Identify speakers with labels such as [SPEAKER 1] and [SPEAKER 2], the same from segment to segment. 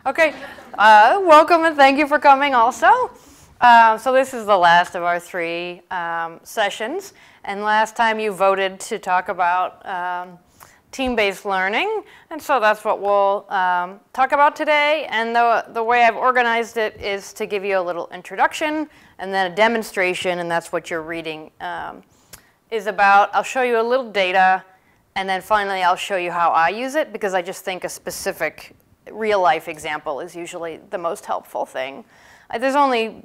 [SPEAKER 1] Okay, welcome and thank you for coming also. So this is the last of our three sessions, and last time you voted to talk about team-based learning, and so that's what we'll talk about today. And the way I've organized it is to give you a little introduction and then a demonstration, and that's what your reading is about. I'll show you a little data, and then finally I'll show you how I use it, because I just think a specific real-life example is usually the most helpful thing. There's only,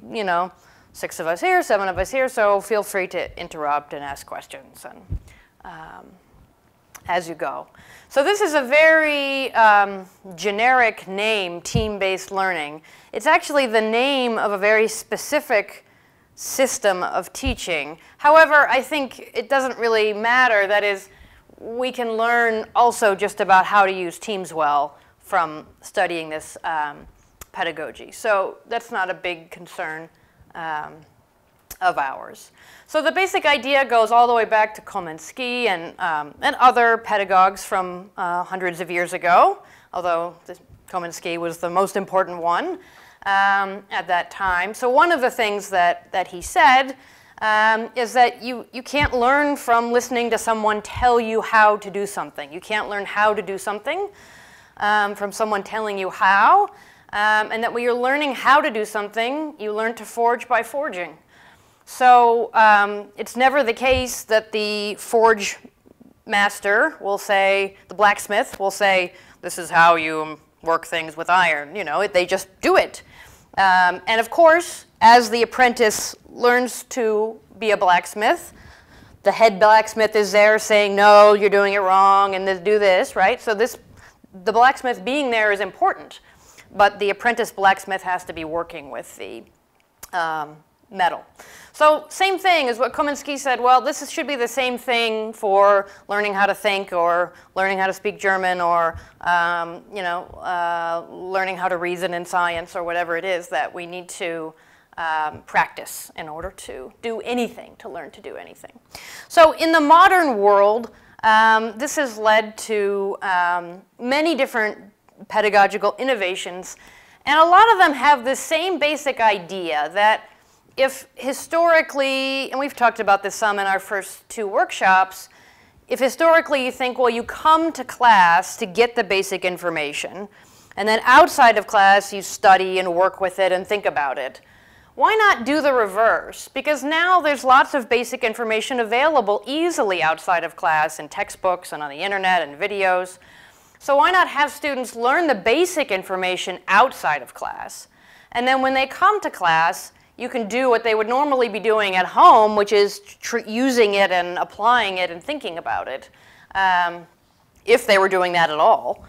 [SPEAKER 1] 6 of us here, 7 of us here, so feel free to interrupt and ask questions and as you go. So this is a very generic name, team-based learning. It's actually the name of a very specific system of teaching. However, I think it doesn't really matter. That is, we can learn also just about how to use teams well from studying this pedagogy. So that's not a big concern of ours. So the basic idea goes all the way back to Komenský and other pedagogues from hundreds of years ago, although Komenský was the most important one at that time. So one of the things that he said is that you can't learn from listening to someone tell you how to do something. You can't learn how to do something from someone telling you how, and that when you're learning how to do something, you learn to forge by forging. So it's never the case that the forge master will say, the blacksmith will say, this is how you work things with iron. They just do it. And of course, as the apprentice learns to be a blacksmith, the head blacksmith is there saying, no, you're doing it wrong, and do this, right? So the blacksmith being there is important, but the apprentice blacksmith has to be working with the metal. So same thing as what Komenský said, well, this should be the same thing for learning how to think or learning how to speak German or learning how to reason in science or whatever it is that we need to practice in order to do anything, to learn to do anything. So in the modern world, this has led to many different pedagogical innovations, and a lot of them have the same basic idea that if historically, and we've talked about this some in our first 2 workshops, if historically you think, well, you come to class to get the basic information, and then outside of class you study and work with it and think about it, why not do the reverse? Because now there's lots of basic information available easily outside of class in textbooks and on the internet and videos. So why not have students learn the basic information outside of class? And then when they come to class, you can do what they would normally be doing at home, which is using it and applying it and thinking about it, if they were doing that at all.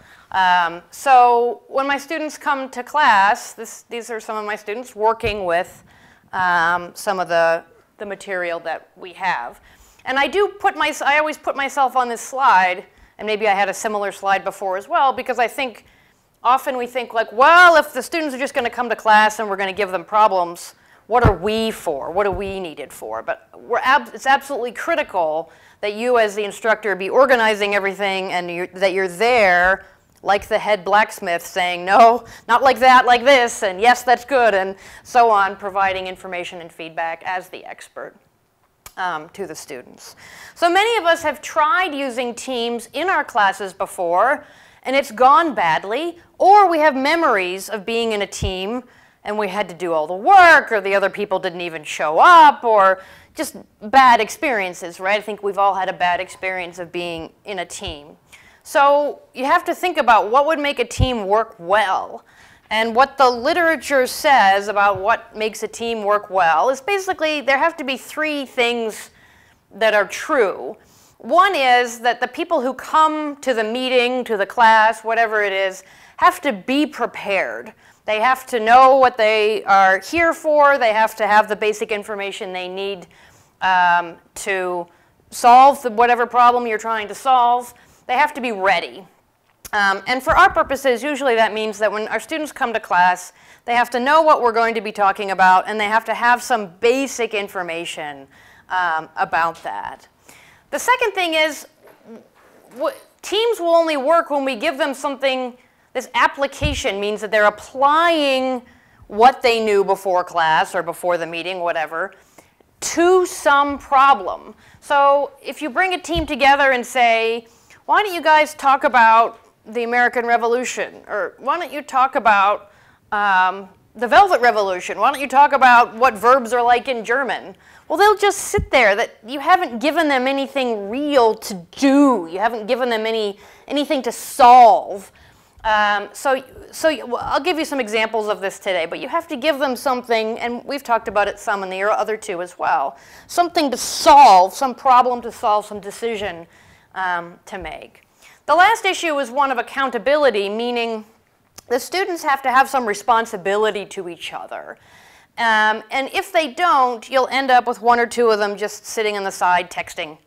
[SPEAKER 1] So when my students come to class, these are some of my students working with some of the material that we have. And I always put myself on this slide, and maybe I had a similar slide before as well, because I think often we think like, well, if the students are just going to come to class and we're going to give them problems, what are we for? What are we needed for? But it's absolutely critical that you as the instructor be organizing everything and that you're there like the head blacksmith saying, no, not like that, like this, and yes, that's good, and so on, providing information and feedback as the expert to the students. So many of us have tried using teams in our classes before, and it's gone badly, or we have memories of being in a team and we had to do all the work, or the other people didn't even show up, or just bad experiences, right? I think we've all had a bad experience of being in a team. So you have to think about what would make a team work well. And what the literature says about what makes a team work well is basically there have to be 3 things that are true. One is that the people who come to the meeting, to the class, whatever it is, have to be prepared. They have to know what they are here for. They have to have the basic information they need to solve whatever problem you're trying to solve. They have to be ready. And for our purposes, usually that means that when our students come to class, they have to know what we're going to be talking about, and they have to have some basic information about that. The second thing is, teams will only work when we give them something This application means that they're applying what they knew before class or before the meeting, whatever, to some problem. So if you bring a team together and say, why don't you guys talk about the American Revolution? Or why don't you talk about the Velvet Revolution? Why don't you talk about what verbs are like in German? Well, they'll just sit there. That you haven't given them anything real to do. You haven't given them anything to solve. So I'll give you some examples of this today, but you have to give them something, and we've talked about it some in the other two as well, something to solve, some problem to solve, some decision to make. The last issue is one of accountability, meaning the students have to have some responsibility to each other. And if they don't, you'll end up with one or two of them just sitting on the side texting.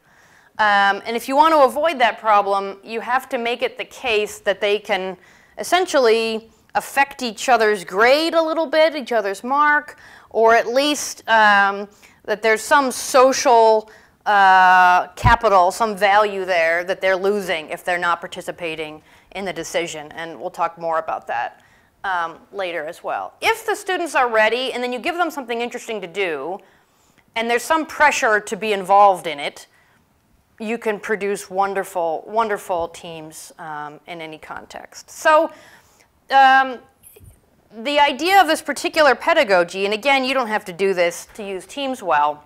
[SPEAKER 1] And if you want to avoid that problem, you have to make it the case that they can essentially affect each other's grade a little bit, each other's mark, or at least that there's some social capital, some value there that they're losing if they're not participating in the decision. And we'll talk more about that later as well. If the students are ready, and then you give them something interesting to do, and there's some pressure to be involved in it, you can produce wonderful, wonderful teams in any context. So the idea of this particular pedagogy, and again, you don't have to do this to use teams well,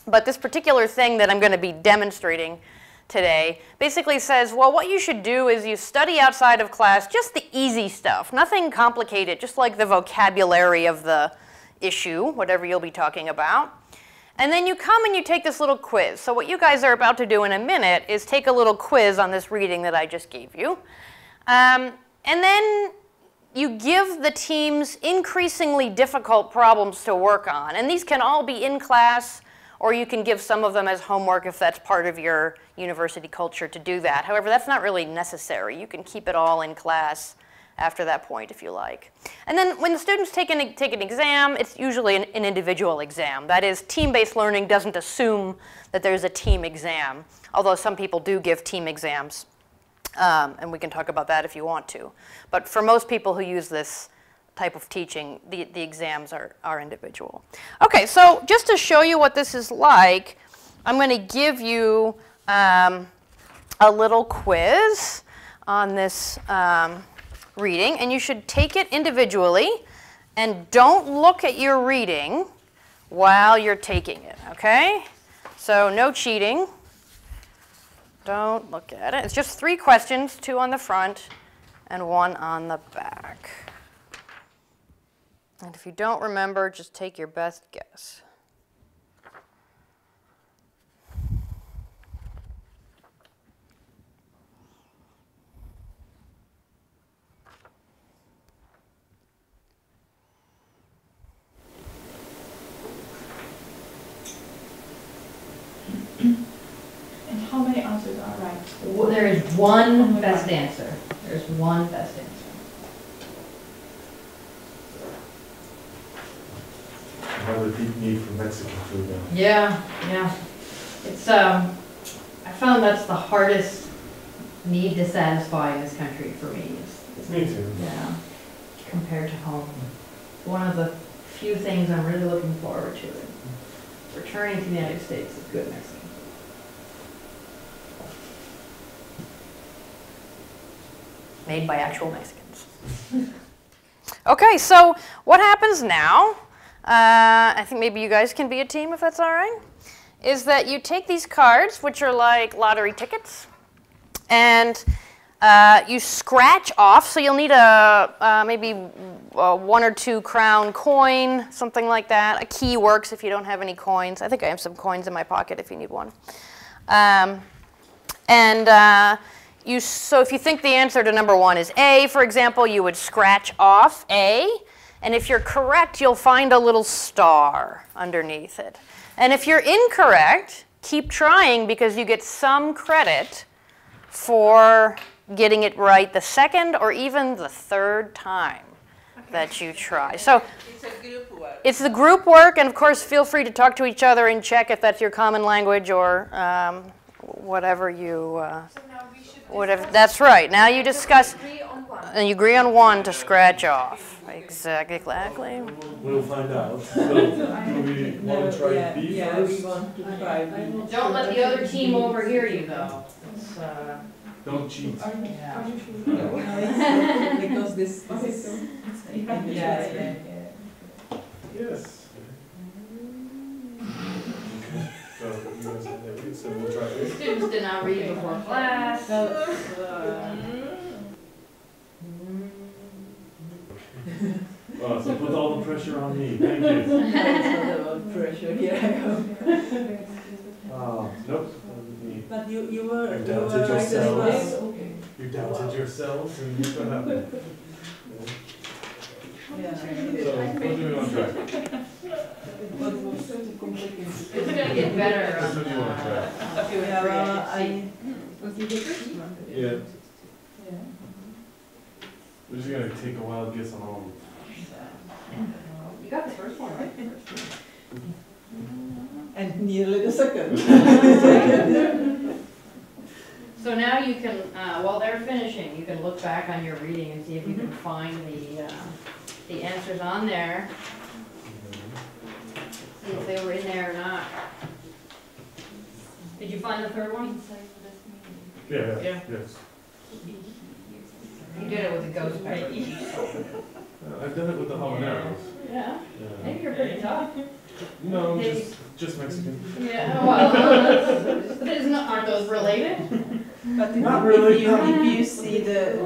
[SPEAKER 1] but this particular thing that I'm going to be demonstrating today basically says, well, what you should do is you study outside of class just the easy stuff, nothing complicated, just like the vocabulary of the issue, whatever you'll be talking about. And then you come and you take this little quiz. So what you guys are about to do in a minute is take a little quiz on this reading that I just gave you. And then you give the teams increasingly difficult problems to work on. And these can all be in class, or you can give some of them as homework if that's part of your university culture to do that. However, that's not really necessary. You can keep it all in class after that point if you like. And then when the students take an exam, it's usually an individual exam. That is, team-based learning doesn't assume that there's a team exam, although some people do give team exams, and we can talk about that if you want to. But for most people who use this type of teaching, the exams are individual. Okay, so just to show you what this is like, I'm going to give you a little quiz on this reading, and you should take it individually, and don't look at your reading while you're taking it, okay? So no cheating. Don't look at it. It's just 3 questions, 2 on the front and 1 on the back. And if you don't remember, just take your best guess.
[SPEAKER 2] And how many answers are right?
[SPEAKER 3] Well, there is one best answer. There's one best answer.
[SPEAKER 4] Another deep need for Mexican food now.
[SPEAKER 3] Yeah. It's I found that's the hardest need to satisfy in this country for me.
[SPEAKER 4] Me too.
[SPEAKER 3] Yeah, compared to home. One of the few things I'm really looking forward to. Returning to the United States is good Mexican.
[SPEAKER 1] Made by actual Mexicans. Okay, so what happens now, I think maybe you guys can be a team if that's all right, is that you take these cards, which are like lottery tickets, and you scratch off, so you'll need maybe a 1 or 2 crown coin, something like that. A key works if you don't have any coins. I think I have some coins in my pocket if you need one. So if you think the answer to number 1 is A, for example, you would scratch off A. And if you're correct, you'll find a little star underneath it. And if you're incorrect, keep trying because you get some credit for getting it right the second or even the 3rd time that you try. So
[SPEAKER 2] It's a group work.
[SPEAKER 1] it's the group work, and of course, feel free to talk to each other and check if that's your common language or whatever you...
[SPEAKER 2] So now we should
[SPEAKER 1] Whatever. That's right. Now you discuss, and you agree on one to scratch off. Exactly.
[SPEAKER 4] We'll find out. So, do we want to try B first?
[SPEAKER 2] We want to try B.
[SPEAKER 1] Don't let the other team overhear you, though. It's,
[SPEAKER 4] Don't cheat.
[SPEAKER 1] yeah.
[SPEAKER 2] Because this is
[SPEAKER 4] Yes. Okay. So you guys have that read, so we'll try B.
[SPEAKER 1] Students did not read before class.
[SPEAKER 4] So put all the pressure on me. Thank you.
[SPEAKER 2] pressure. Here I go.
[SPEAKER 4] Nope.
[SPEAKER 2] But you were
[SPEAKER 4] You doubted yourselves.
[SPEAKER 2] Okay.
[SPEAKER 4] You doubted yourselves, and you what happened.
[SPEAKER 2] Yeah.
[SPEAKER 4] So what do we want to try?
[SPEAKER 2] But it was so complicated.
[SPEAKER 1] It's gonna get better.
[SPEAKER 4] Which one do you want to try?
[SPEAKER 2] Yeah, well,
[SPEAKER 4] Yeah. We're just gonna take a wild guess on all of them.
[SPEAKER 1] You got the first one right.
[SPEAKER 2] and nearly the second.
[SPEAKER 1] So now you can, while they're finishing, you can look back on your reading and see if you can find the answers on there. See if they were in there or not. Did you find the third one?
[SPEAKER 4] Yeah.
[SPEAKER 1] Yeah.
[SPEAKER 4] Yes.
[SPEAKER 1] You did it with the ghost pepper.
[SPEAKER 4] I've done it with the habaneros.
[SPEAKER 1] Yeah.
[SPEAKER 4] Yeah.
[SPEAKER 1] Maybe you're pretty tough.
[SPEAKER 4] No,
[SPEAKER 1] Maybe.
[SPEAKER 4] just Mexican.
[SPEAKER 1] Yeah, well, aren't those related?
[SPEAKER 2] But
[SPEAKER 4] Not really.
[SPEAKER 2] If you see the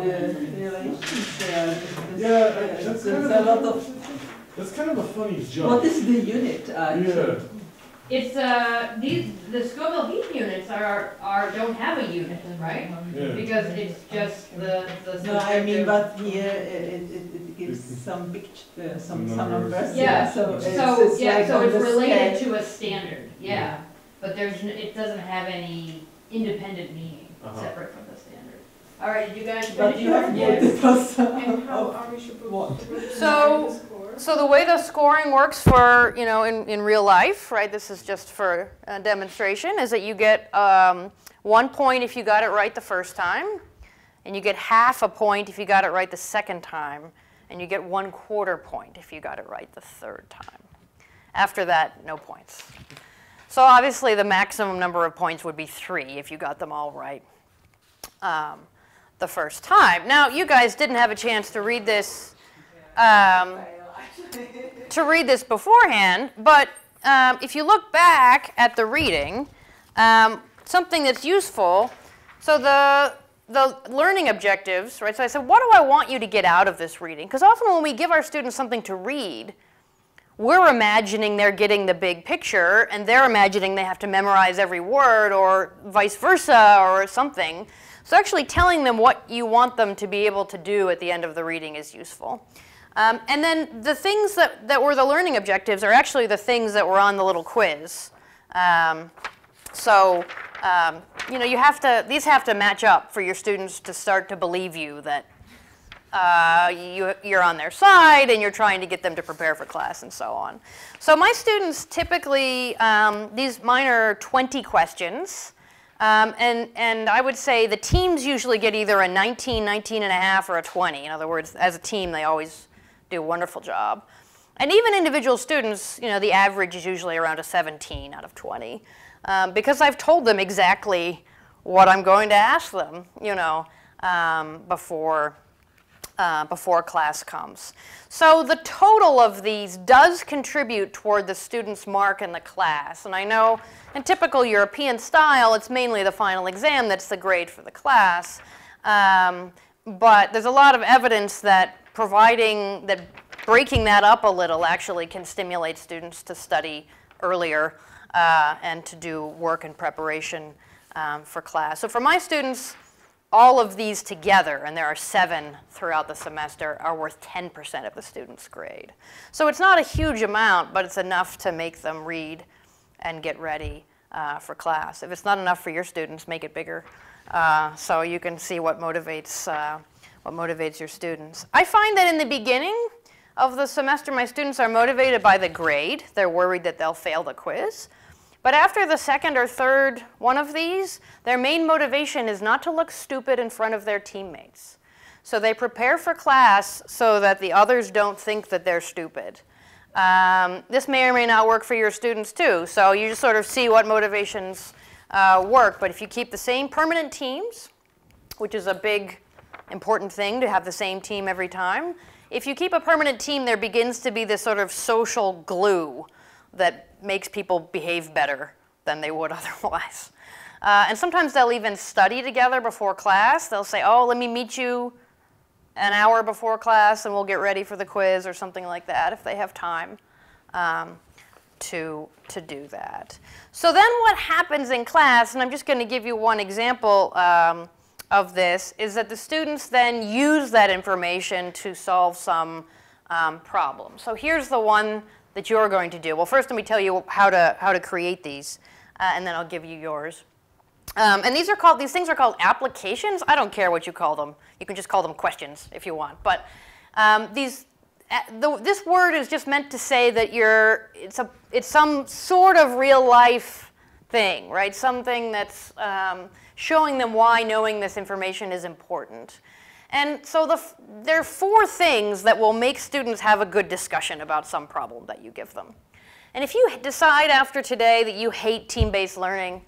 [SPEAKER 2] relations there,
[SPEAKER 4] That's
[SPEAKER 2] there's
[SPEAKER 4] kind
[SPEAKER 2] a
[SPEAKER 4] of
[SPEAKER 2] lot of.
[SPEAKER 4] That's kind of a funny jump.
[SPEAKER 2] What is the unit?
[SPEAKER 4] Yeah.
[SPEAKER 1] It's the Scoville heat units don't have a unit, right?
[SPEAKER 4] Yeah.
[SPEAKER 1] Because it's just the
[SPEAKER 2] No, I mean,
[SPEAKER 1] subjective-
[SPEAKER 2] but here it gives some picture, some
[SPEAKER 4] Numbers.
[SPEAKER 2] numbers.
[SPEAKER 1] Yeah.
[SPEAKER 2] So
[SPEAKER 1] So
[SPEAKER 2] it's
[SPEAKER 1] yeah,
[SPEAKER 2] like
[SPEAKER 1] so
[SPEAKER 2] on
[SPEAKER 1] it's
[SPEAKER 2] the
[SPEAKER 1] related
[SPEAKER 2] scale.
[SPEAKER 1] to a standard, yeah. But it doesn't have any independent meaning separate from the standard. All right, did you guys
[SPEAKER 2] But
[SPEAKER 1] finish
[SPEAKER 2] you have
[SPEAKER 1] yours?
[SPEAKER 2] put it also.
[SPEAKER 5] And how are we supposed
[SPEAKER 2] What?
[SPEAKER 5] to put
[SPEAKER 1] So-
[SPEAKER 5] the score?
[SPEAKER 1] So the way the scoring works for, in real life, right, this is just for a demonstration, is that you get 1 point if you got it right the first time, and you get half a point if you got it right the second time, and you get 1/4 point if you got it right the third time. After that, no points. So obviously the maximum number of points would be 3 if you got them all right the first time. Now, you guys didn't have a chance to read this beforehand, but if you look back at the reading, something that's useful, so the learning objectives, right? So I said, what do I want you to get out of this reading? Because often when we give our students something to read, we're imagining they're getting the big picture, and they're imagining they have to memorize every word, or vice versa, or something. So actually telling them what you want them to be able to do at the end of the reading is useful. And then the things that were the learning objectives are actually the things that were on the little quiz. These have to match up for your students to start to believe you that you're on their side and you're trying to get them to prepare for class and so on. So my students typically, mine are 20 questions. And I would say the teams usually get either a 19, 19 and a half, or a 20. In other words, as a team, they always do a wonderful job. And even individual students, the average is usually around a 17 out of 20. Because I've told them exactly what I'm going to ask them, before class comes. So the total of these does contribute toward the student's mark in the class. And I know in typical European style, it's mainly the final exam that's the grade for the class. But there's a lot of evidence that breaking that up a little actually can stimulate students to study earlier and to do work in preparation for class. So for my students, all of these together, and there are 7 throughout the semester, are worth 10% of the student's grade. So it's not a huge amount, but it's enough to make them read and get ready for class. If it's not enough for your students, make it bigger so you can see what motivates your students. I find that in the beginning of the semester, my students are motivated by the grade. They're worried that they'll fail the quiz. But after the second or third one of these, their main motivation is not to look stupid in front of their teammates. So they prepare for class so that the others don't think that they're stupid. This may or may not work for your students too, so you just sort of see what motivations work. But if you keep the same permanent teams, which is a big, important thing to have the same team every time, if you keep a permanent team, there begins to be this sort of social glue that makes people behave better than they would otherwise. And sometimes they'll even study together before class. They'll say, oh, let me meet you an hour before class and we'll get ready for the quiz or something like that if they have time to do that. So then what happens in class, and I'm just going to give you one example of this, is that the students then use that information to solve some problem. So here's the one that you're going to do. Well, first let me tell you how to create these, and then I'll give you yours. And these things are called applications. I don't care what you call them. You can just call them questions if you want. But this word is just meant to say that it's some sort of real life thing, right? Something that's showing them why knowing this information is important. And so there are 4 things that will make students have a good discussion about some problem that you give them. And if you decide after today that you hate team-based learning,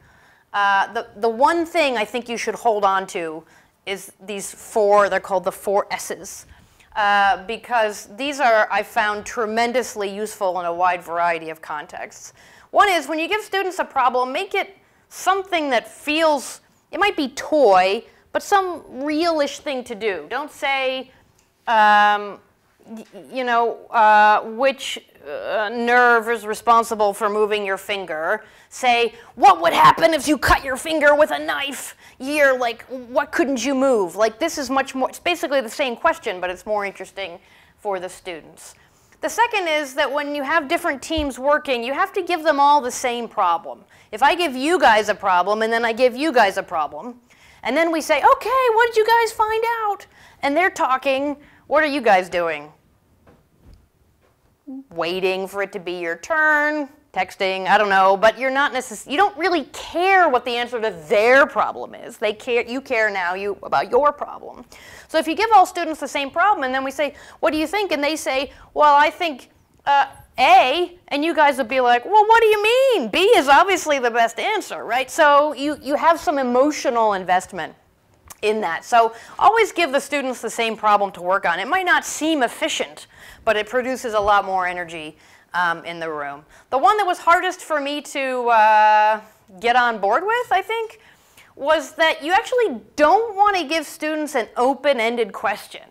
[SPEAKER 1] the one thing I think you should hold on to is these 4, they're called the 4 S's. Because these are, I found, tremendously useful in a wide variety of contexts. One is, when you give students a problem, make it something that feels, it might be toy, but some real-ish thing to do. Don't say, which nerve is responsible for moving your finger. Say, what would happen if you cut your finger with a knife? What couldn't you move? Like, this is much more, it's basically the same question, but it's more interesting for the students. The second is that when you have different teams working, you have to give them all the same problem. If I give you guys a problem, and then I give you guys a problem, and then we say, okay, what did you guys find out? And they're talking, what are you guys doing? Waiting for it to be your turn, texting, I don't know, but you don't really care what the answer to their problem is. You care now about your problem. So if you give all students the same problem and then we say, what do you think? And they say, well, I think A, and you guys would be like, well, what do you mean? B is obviously the best answer, right? So you have some emotional investment in that. So always give the students the same problem to work on. It might not seem efficient, but it produces a lot more energy in the room. The one that was hardest for me to get on board with, I think, was that you actually don't want to give students an open-ended question.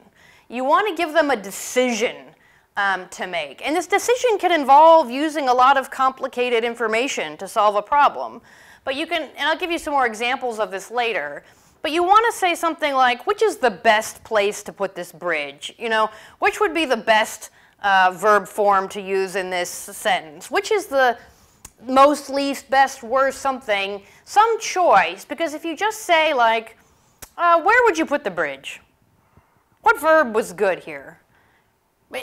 [SPEAKER 1] You want to give them a decision to make. And this decision can involve using a lot of complicated information to solve a problem. But you can, and I'll give you some more examples of this later, but you want to say something like, which is the best place to put this bridge? Which would be the best verb form to use in this sentence? Which is the most, least, best, worst, something, some choice, because if you just say like, where would you put the bridge? What verb was good here?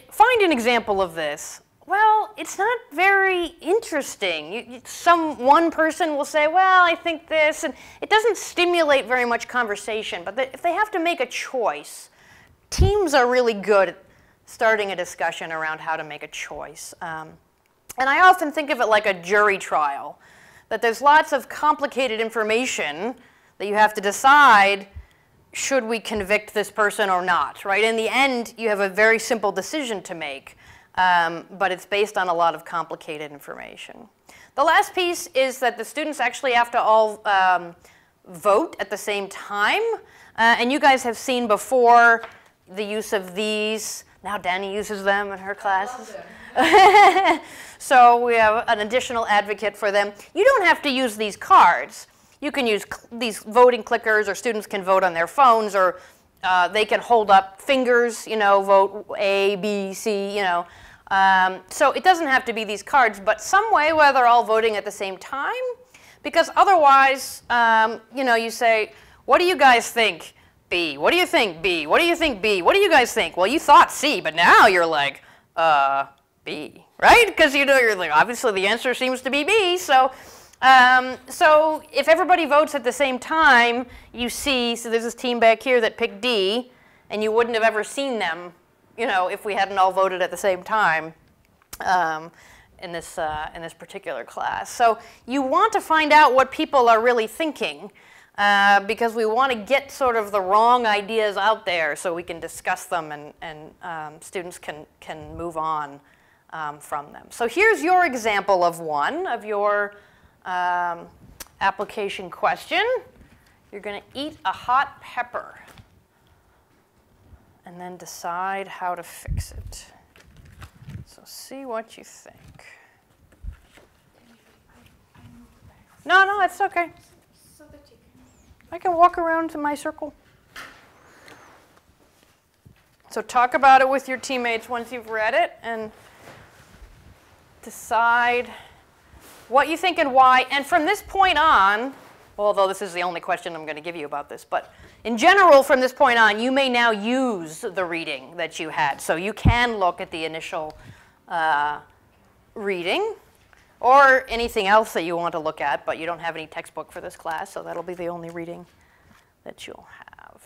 [SPEAKER 1] Find an example of this. Well, it's not very interesting. One person will say, well, I think this, and it doesn't stimulate very much conversation, but if they have to make a choice, teams are really good at starting a discussion around how to make a choice. And I often think of it like a jury trial, that there's lots of complicated information that you have to decide, should we convict this person or not, right? In the end, you have a very simple decision to make, but it's based on a lot of complicated information. The last piece is that the students actually have to all vote at the same time, and you guys have seen before the use of these. Now Danny uses them in her classes. So we have an additional advocate for them. You don't have to use these cards. You can use these voting clickers, or students can vote on their phones, or they can hold up fingers, vote A, B, C, So it doesn't have to be these cards, but some way where they're all voting at the same time, because otherwise, you say, what do you guys think? B. What do you think? B. What do you think? B. What do you guys think? Well, you thought C, but now you're like, B, right? Because you're like, obviously the answer seems to be B. So So if everybody votes at the same time, you see, so there's this team back here that picked D, and you wouldn't have ever seen them, you know, if we hadn't all voted at the same time in this particular class. So you want to find out what people are really thinking, because we want to get sort of the wrong ideas out there so we can discuss them and students can move on from them. So here's your example of one of your application question. You're going to eat a hot pepper and then decide how to fix it. So see what you think. No, it's okay. I can walk around to my circle. So talk about it with your teammates once you've read it and decide what you think and why. And from this point on, although this is the only question I'm going to give you about this, but in general, from this point on, you may now use the reading that you had. So you can look at the initial reading or anything else that you want to look at, but you don't have any textbook for this class, so that'll be the only reading that you'll have.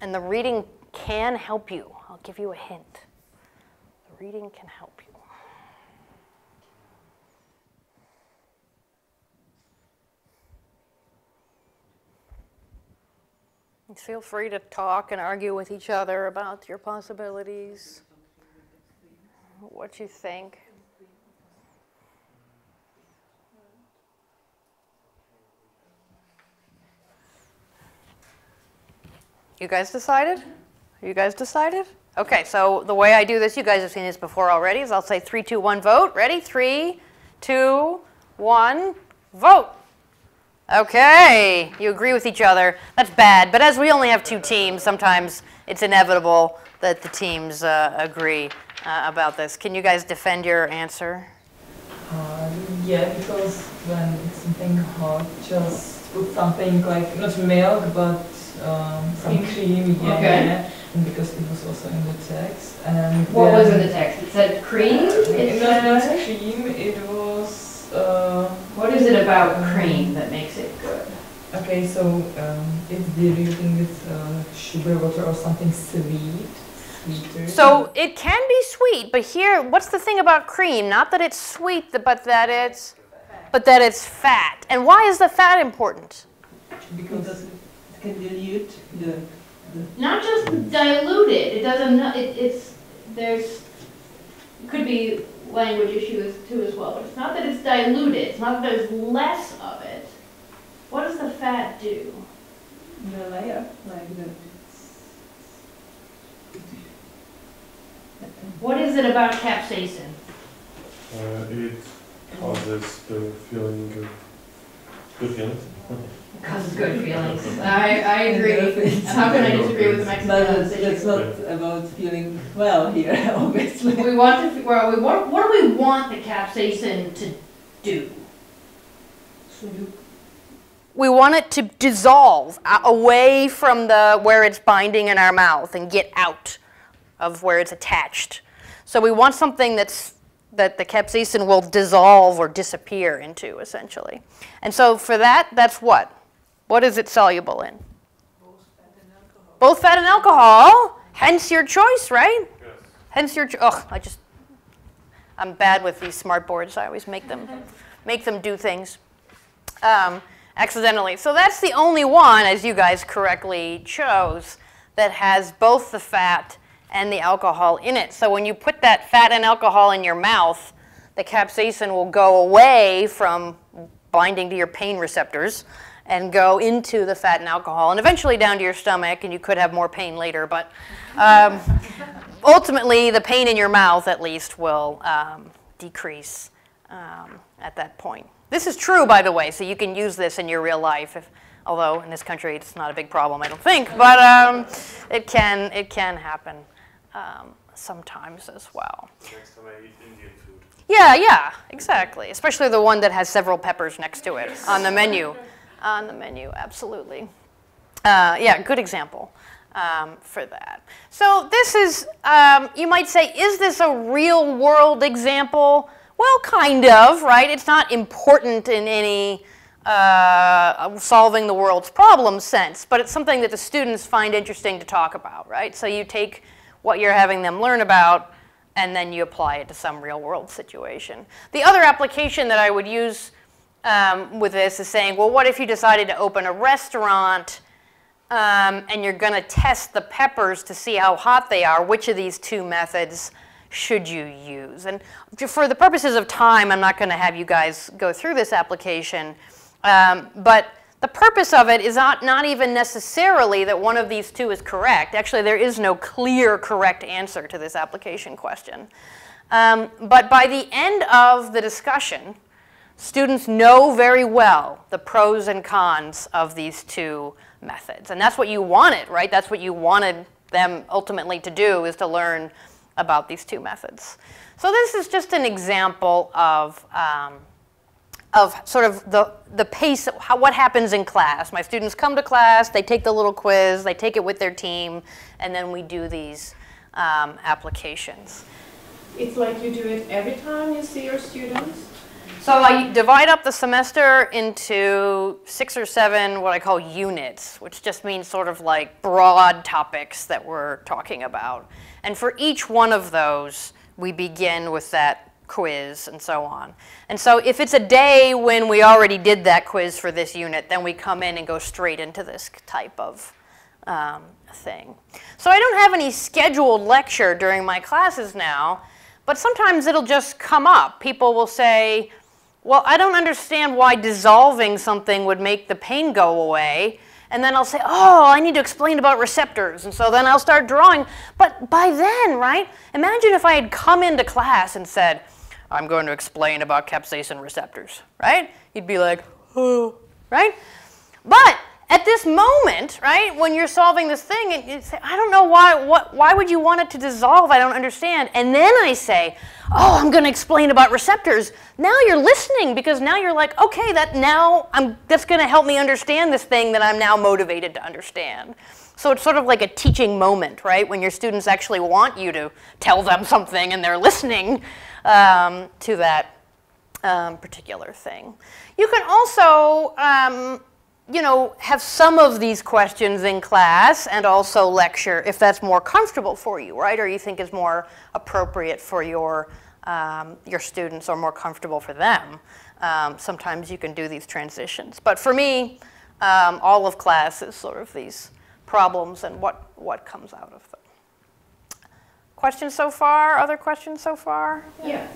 [SPEAKER 1] And the reading can help you. I'll give you a hint. The reading can help you. And feel free to talk and argue with each other about your possibilities, what you think. You guys decided? You guys decided? Okay, so the way I do this, you guys have seen this before already, is I'll say 3, 2, 1, vote. Ready? 3, 2, 1, vote. Okay, you agree with each other. That's bad, but as we only have 2 teams, sometimes it's inevitable that the teams agree about this. Can you guys defend your answer?
[SPEAKER 2] Yeah, because when it's something hot, just put something like, not milk, but some cream, yeah.
[SPEAKER 3] Okay.
[SPEAKER 2] And because it was also in the text. And
[SPEAKER 3] What was in the text? It said cream?
[SPEAKER 2] It was not cream, it was...
[SPEAKER 3] What is it about cream that makes it good?
[SPEAKER 2] Okay, so it's diluting with sugar, water, or something sweeter.
[SPEAKER 1] So it can be sweet, but here, what's the thing about cream? Not that it's sweet, but that it's fat. And why is the fat important?
[SPEAKER 2] Because it can dilute the
[SPEAKER 3] Not just dilute it. It doesn't. It could be language issues too as well, but it's not that it's diluted. It's not that there's less of it. What does the fat do?
[SPEAKER 2] the layer, like the.
[SPEAKER 3] What is it about capsaicin?
[SPEAKER 4] It causes the feeling of good feelings.
[SPEAKER 3] Causes good feelings. I agree. How can I disagree with the Mexican pronunciation?
[SPEAKER 2] That's not about feeling well here, obviously.
[SPEAKER 3] We want to. What do we want the capsaicin to do?
[SPEAKER 1] We want it to dissolve away from where it's binding in our mouth and get out of where it's attached. So we want something that the capsaicin will dissolve or disappear into, essentially. And so for that, that's what? What is it soluble in? Both fat and alcohol. Hence your choice, right?
[SPEAKER 4] Yes.
[SPEAKER 1] Hence your choice. I'm bad with these smart boards. I always make them do things accidentally. So that's the only one, as you guys correctly chose, that has both the fat and the alcohol in it. So when you put that fat and alcohol in your mouth, the capsaicin will go away from binding to your pain receptors and go into the fat and alcohol and eventually down to your stomach, and you could have more pain later, but ultimately the pain in your mouth at least will decrease at that point. This is true, by the way, so you can use this in your real life, although in this country it's not a big problem, I don't think, but it can happen sometimes as well.
[SPEAKER 4] Next time I eat Indian food.
[SPEAKER 1] Yeah, exactly. Especially the one that has several peppers next to it on the menu. On the menu, absolutely. Yeah, good example. for that. So this is, you might say, is this a real world example? Well, kind of, right? It's not important in any solving the world's problem sense, but it's something that the students find interesting to talk about, right? So you take what you're having them learn about and then you apply it to some real world situation. The other application that I would use with this is saying, well, what if you decided to open a restaurant and you're going to test the peppers to see how hot they are? Which of these two methods should you use? And for the purposes of time, I'm not going to have you guys go through this application, but the purpose of it is not even necessarily that one of these two is correct. Actually, there is no clear correct answer to this application question. But by the end of the discussion, students know very well the pros and cons of these two methods. And that's what you wanted, right? That's what you wanted them ultimately to do, is to learn about these two methods. So this is just an example of sort of the pace of what happens in class. My students come to class, they take the little quiz, they take it with their team, and then we do these applications.
[SPEAKER 5] It's like you do it every time you see your students?
[SPEAKER 1] So I divide up the semester into 6 or 7 what I call units, which just means sort of like broad topics that we're talking about. And for each one of those, we begin with that quiz and so on. And so if it's a day when we already did that quiz for this unit, then we come in and go straight into this type of thing. So I don't have any scheduled lecture during my classes now, but sometimes it'll just come up. People will say, well, I don't understand why dissolving something would make the pain go away. And then I'll say, oh, I need to explain about receptors. And so then I'll start drawing. But by then, right, imagine if I had come into class and said, I'm going to explain about capsaicin receptors, right? You'd be like, oh, right? But at this moment, right, when you're solving this thing, and you say, I don't know why would you want it to dissolve? I don't understand. And then I say, oh, I'm going to explain about receptors. Now you're listening, because now you're like, okay, that's going to help me understand this thing that I'm now motivated to understand. So it's sort of like a teaching moment, right, when your students actually want you to tell them something and they're listening to that particular thing. You can also have some of these questions in class and also lecture if that's more comfortable for you, right? Or you think is more appropriate for your students or more comfortable for them. Sometimes you can do these transitions. But for me, all of class is sort of these problems and what comes out of them. Questions so far? Other questions so far?
[SPEAKER 5] Yeah,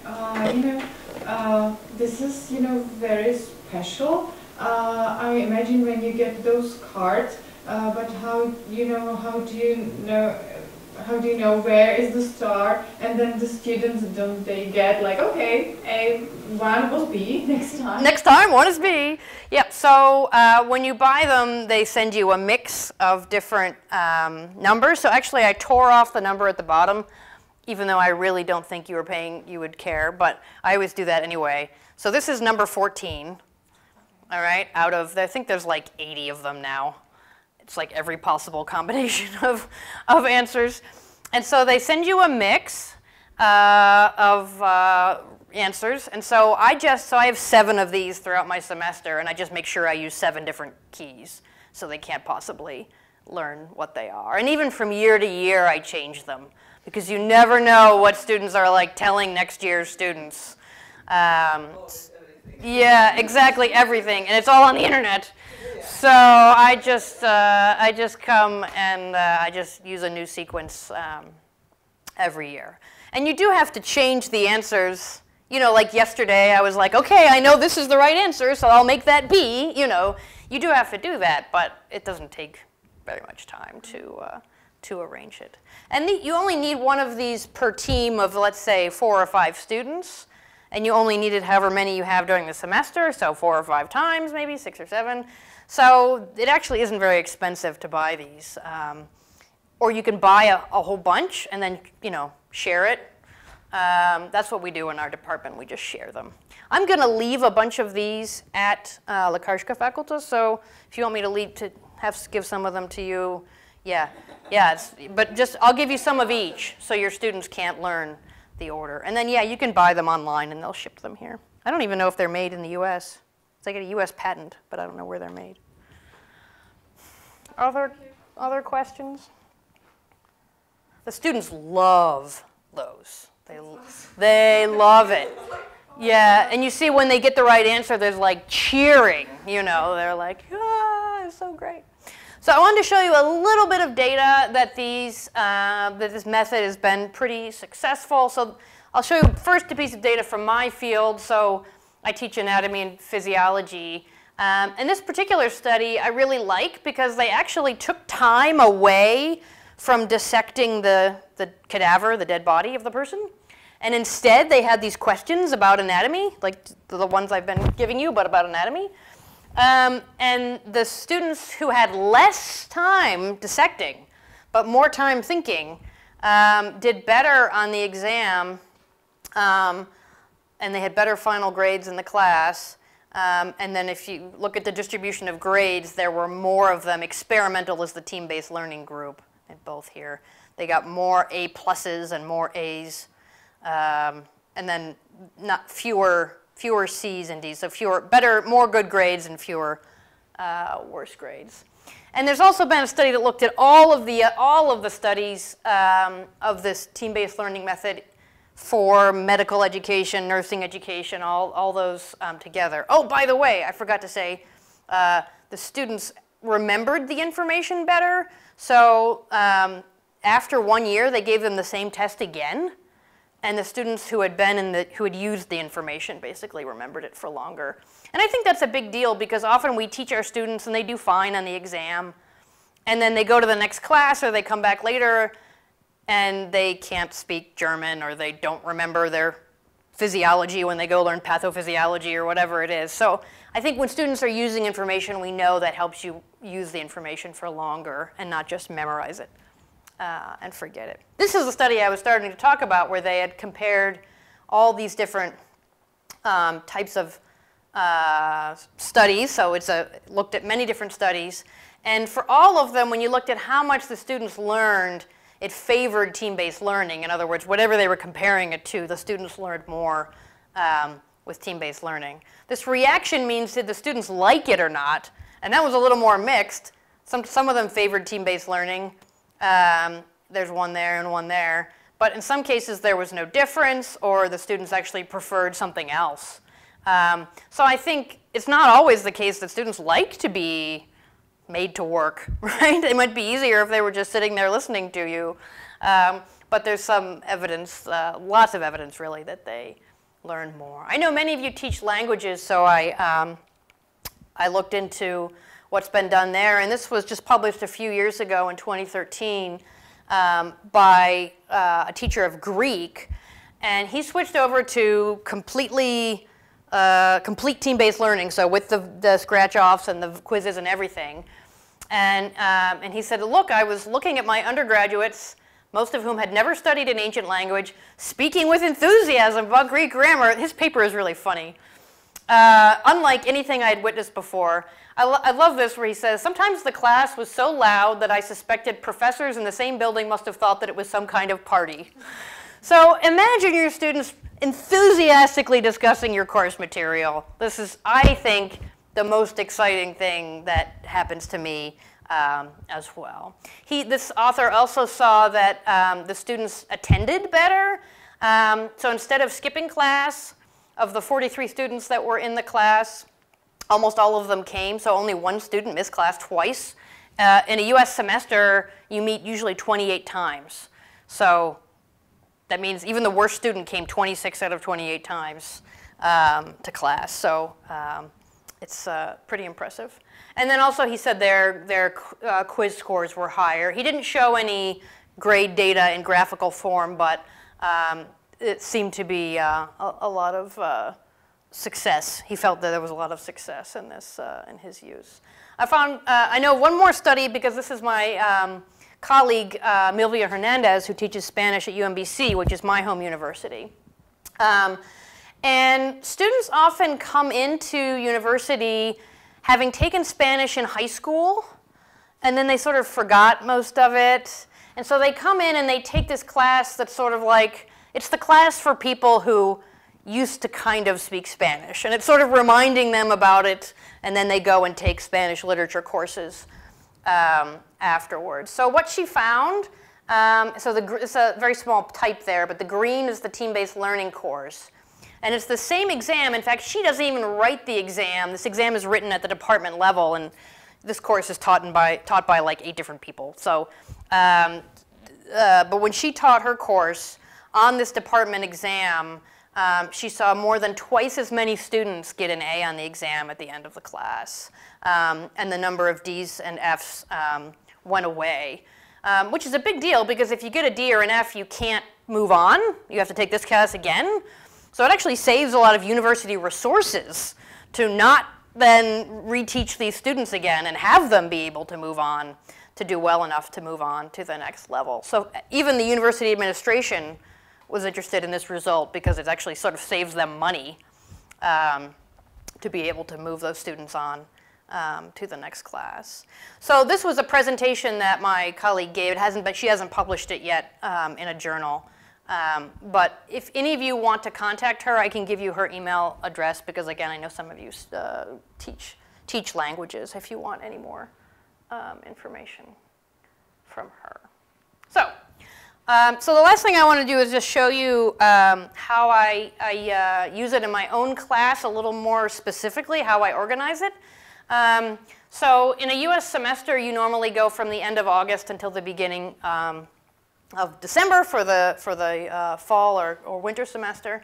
[SPEAKER 5] this is, very special. I imagine when you get those cards, but how do you know where is the star? And then the students, don't they get like, okay, A1 was B next time?
[SPEAKER 1] Next time, 1 is B. Yep, so when you buy them, they send you a mix of different numbers. So actually, I tore off the number at the bottom, even though I really don't think you would care, but I always do that anyway. So this is number 14. All right, out of, I think there's like 80 of them now. It's like every possible combination of answers. And so they send you a mix of answers. And so I have 7 of these throughout my semester, and I just make sure I use 7 different keys so they can't possibly learn what they are. And even from year to year, I change them, because you never know what students are like telling next year's students. Yeah, exactly, everything, and it's all on the internet. So I just come and I just use a new sequence every year. And you do have to change the answers. Like yesterday, I was like, okay, I know this is the right answer, so I'll make that B. You do have to do that, but it doesn't take very much time to arrange it. And you only need one of these per team of, let's say, 4 or 5 students. And you only needed however many you have during the semester, so 4 or 5 times, maybe 6 or 7. So it actually isn't very expensive to buy these. Or you can buy a whole bunch and then, share it. That's what we do in our department. We just share them. I'm going to leave a bunch of these at Lékařská fakulta, so if you want me to give some of them to you, Yeah, yeah, but just, I'll give you some of each so your students can't learn the order. And then, yeah, you can buy them online and they'll ship them here. I don't even know if they're made in the US. It's like a US patent, but I don't know where they're made. Other questions? The students love those. They love it. Yeah, and you see when they get the right answer, there's like cheering, you know. They're like, ah, it's so great. So I wanted to show you a little bit of data that this method has been pretty successful. So I'll show you first a piece of data from my field. So I teach anatomy and physiology. And this particular study I really like because they actually took time away from dissecting the cadaver, the dead body of the person. And instead they had these questions about anatomy, like the ones I've been giving you, but about anatomy. And the students who had less time dissecting, but more time thinking, did better on the exam, and they had better final grades in the class. And then if you look at the distribution of grades, there were more of them. Experimental is the team-based learning group, and both here. They got more A pluses and more A's, and then not fewer C's and D's, so more good grades and fewer worse grades. And there's also been a study that looked at all of the studies of this team-based learning method for medical education, nursing education, all those together. Oh, by the way, I forgot to say, the students remembered the information better. So after 1 year, they gave them the same test again. And the students who had used the information basically remembered it for longer. And I think that's a big deal because often we teach our students and they do fine on the exam. And then they go to the next class or they come back later and they can't speak German or they don't remember their physiology when they go learn pathophysiology or whatever it is. So I think when students are using information, we know that helps you use the information for longer and not just memorize it. And forget it. This is the study I was starting to talk about where they had compared all these different types of studies. So it's looked at many different studies. And for all of them, when you looked at how much the students learned, it favored team-based learning. In other words, whatever they were comparing it to, the students learned more with team-based learning. This reaction means did the students like it or not? And that was a little more mixed. Some of them favored team-based learning. There's one there and one there. But in some cases, there was no difference, or the students actually preferred something else. So I think it's not always the case that students like to be made to work, right? It might be easier if they were just sitting there listening to you. But there's some evidence, lots of evidence really, that they learn more. I know many of you teach languages, so I looked into what's been done there. And this was just published a few years ago in 2013 by a teacher of Greek. And he switched over to complete team-based learning, so with the scratch-offs and the quizzes and everything. And he said, look, I was looking at my undergraduates, most of whom had never studied an ancient language, speaking with enthusiasm about Greek grammar. His paper is really funny. Unlike anything I had witnessed before. I love this where he says, sometimes the class was so loud that I suspected professors in the same building must have thought that it was some kind of party. So imagine your students enthusiastically discussing your course material. This is, I think, the most exciting thing that happens to me as well. This author also saw that the students attended better. So instead of skipping class, of the 43 students that were in the class, almost all of them came, so only one student missed class twice. In a US semester, you meet usually 28 times. So that means even the worst student came 26 out of 28 times to class. So it's pretty impressive. And then also he said their quiz scores were higher. He didn't show any grade data in graphical form, but it seemed to be a lot of success. He felt that there was a lot of success in this, in his use. I know one more study because this is my colleague Milvia Hernandez, who teaches Spanish at UMBC, which is my home university. And students often come into university having taken Spanish in high school and then they sort of forgot most of it. And so they come in and they take this class that's sort of like, it's the class for people who used to kind of speak Spanish. And it's sort of reminding them about it, and then they go and take Spanish literature courses afterwards. So what she found, it's a very small type there, but the green is the team-based learning course. And it's the same exam. In fact, she doesn't even write the exam. This exam is written at the department level, and this course is taught by like 8 different people. So, but when she taught her course on this department exam, she saw more than twice as many students get an A on the exam at the end of the class. And the number of D's and F's went away, which is a big deal because if you get a D or an F, you can't move on. You have to take this class again. So it actually saves a lot of university resources to not then reteach these students again and have them be able to move on, to do well enough to move on to the next level. So even the university administration was interested in this result because it actually sort of saves them money to be able to move those students on to the next class. So this was a presentation that my colleague gave. She hasn't published it yet in a journal. But if any of you want to contact her, I can give you her email address because, again, I know some of you teach languages if you want any more information from her. So the last thing I want to do is just show you how I use it in my own class a little more specifically, how I organize it. So in a US semester, you normally go from the end of August until the beginning of December for the fall or winter semester.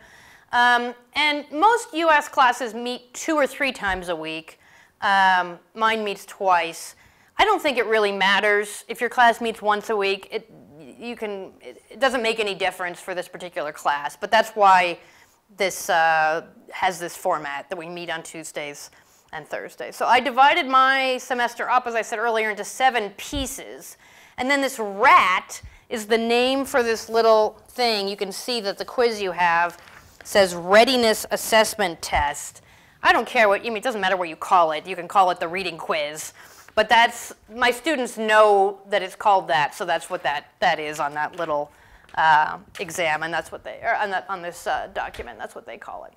[SPEAKER 1] And most US classes meet 2 or 3 times a week. Mine meets twice. I don't think it really matters if your class meets once a week. It doesn't make any difference for this particular class, but that's why this has this format that we meet on Tuesdays and Thursdays. So I divided my semester up, as I said earlier, into 7 pieces. And then this rat is the name for this little thing. You can see that the quiz you have says Readiness Assessment Test. I don't care what, it doesn't matter what you call it. You can call it the reading quiz. But my students know that it's called that, so that's what that is on that little exam, and that's what on this document, that's what they call it.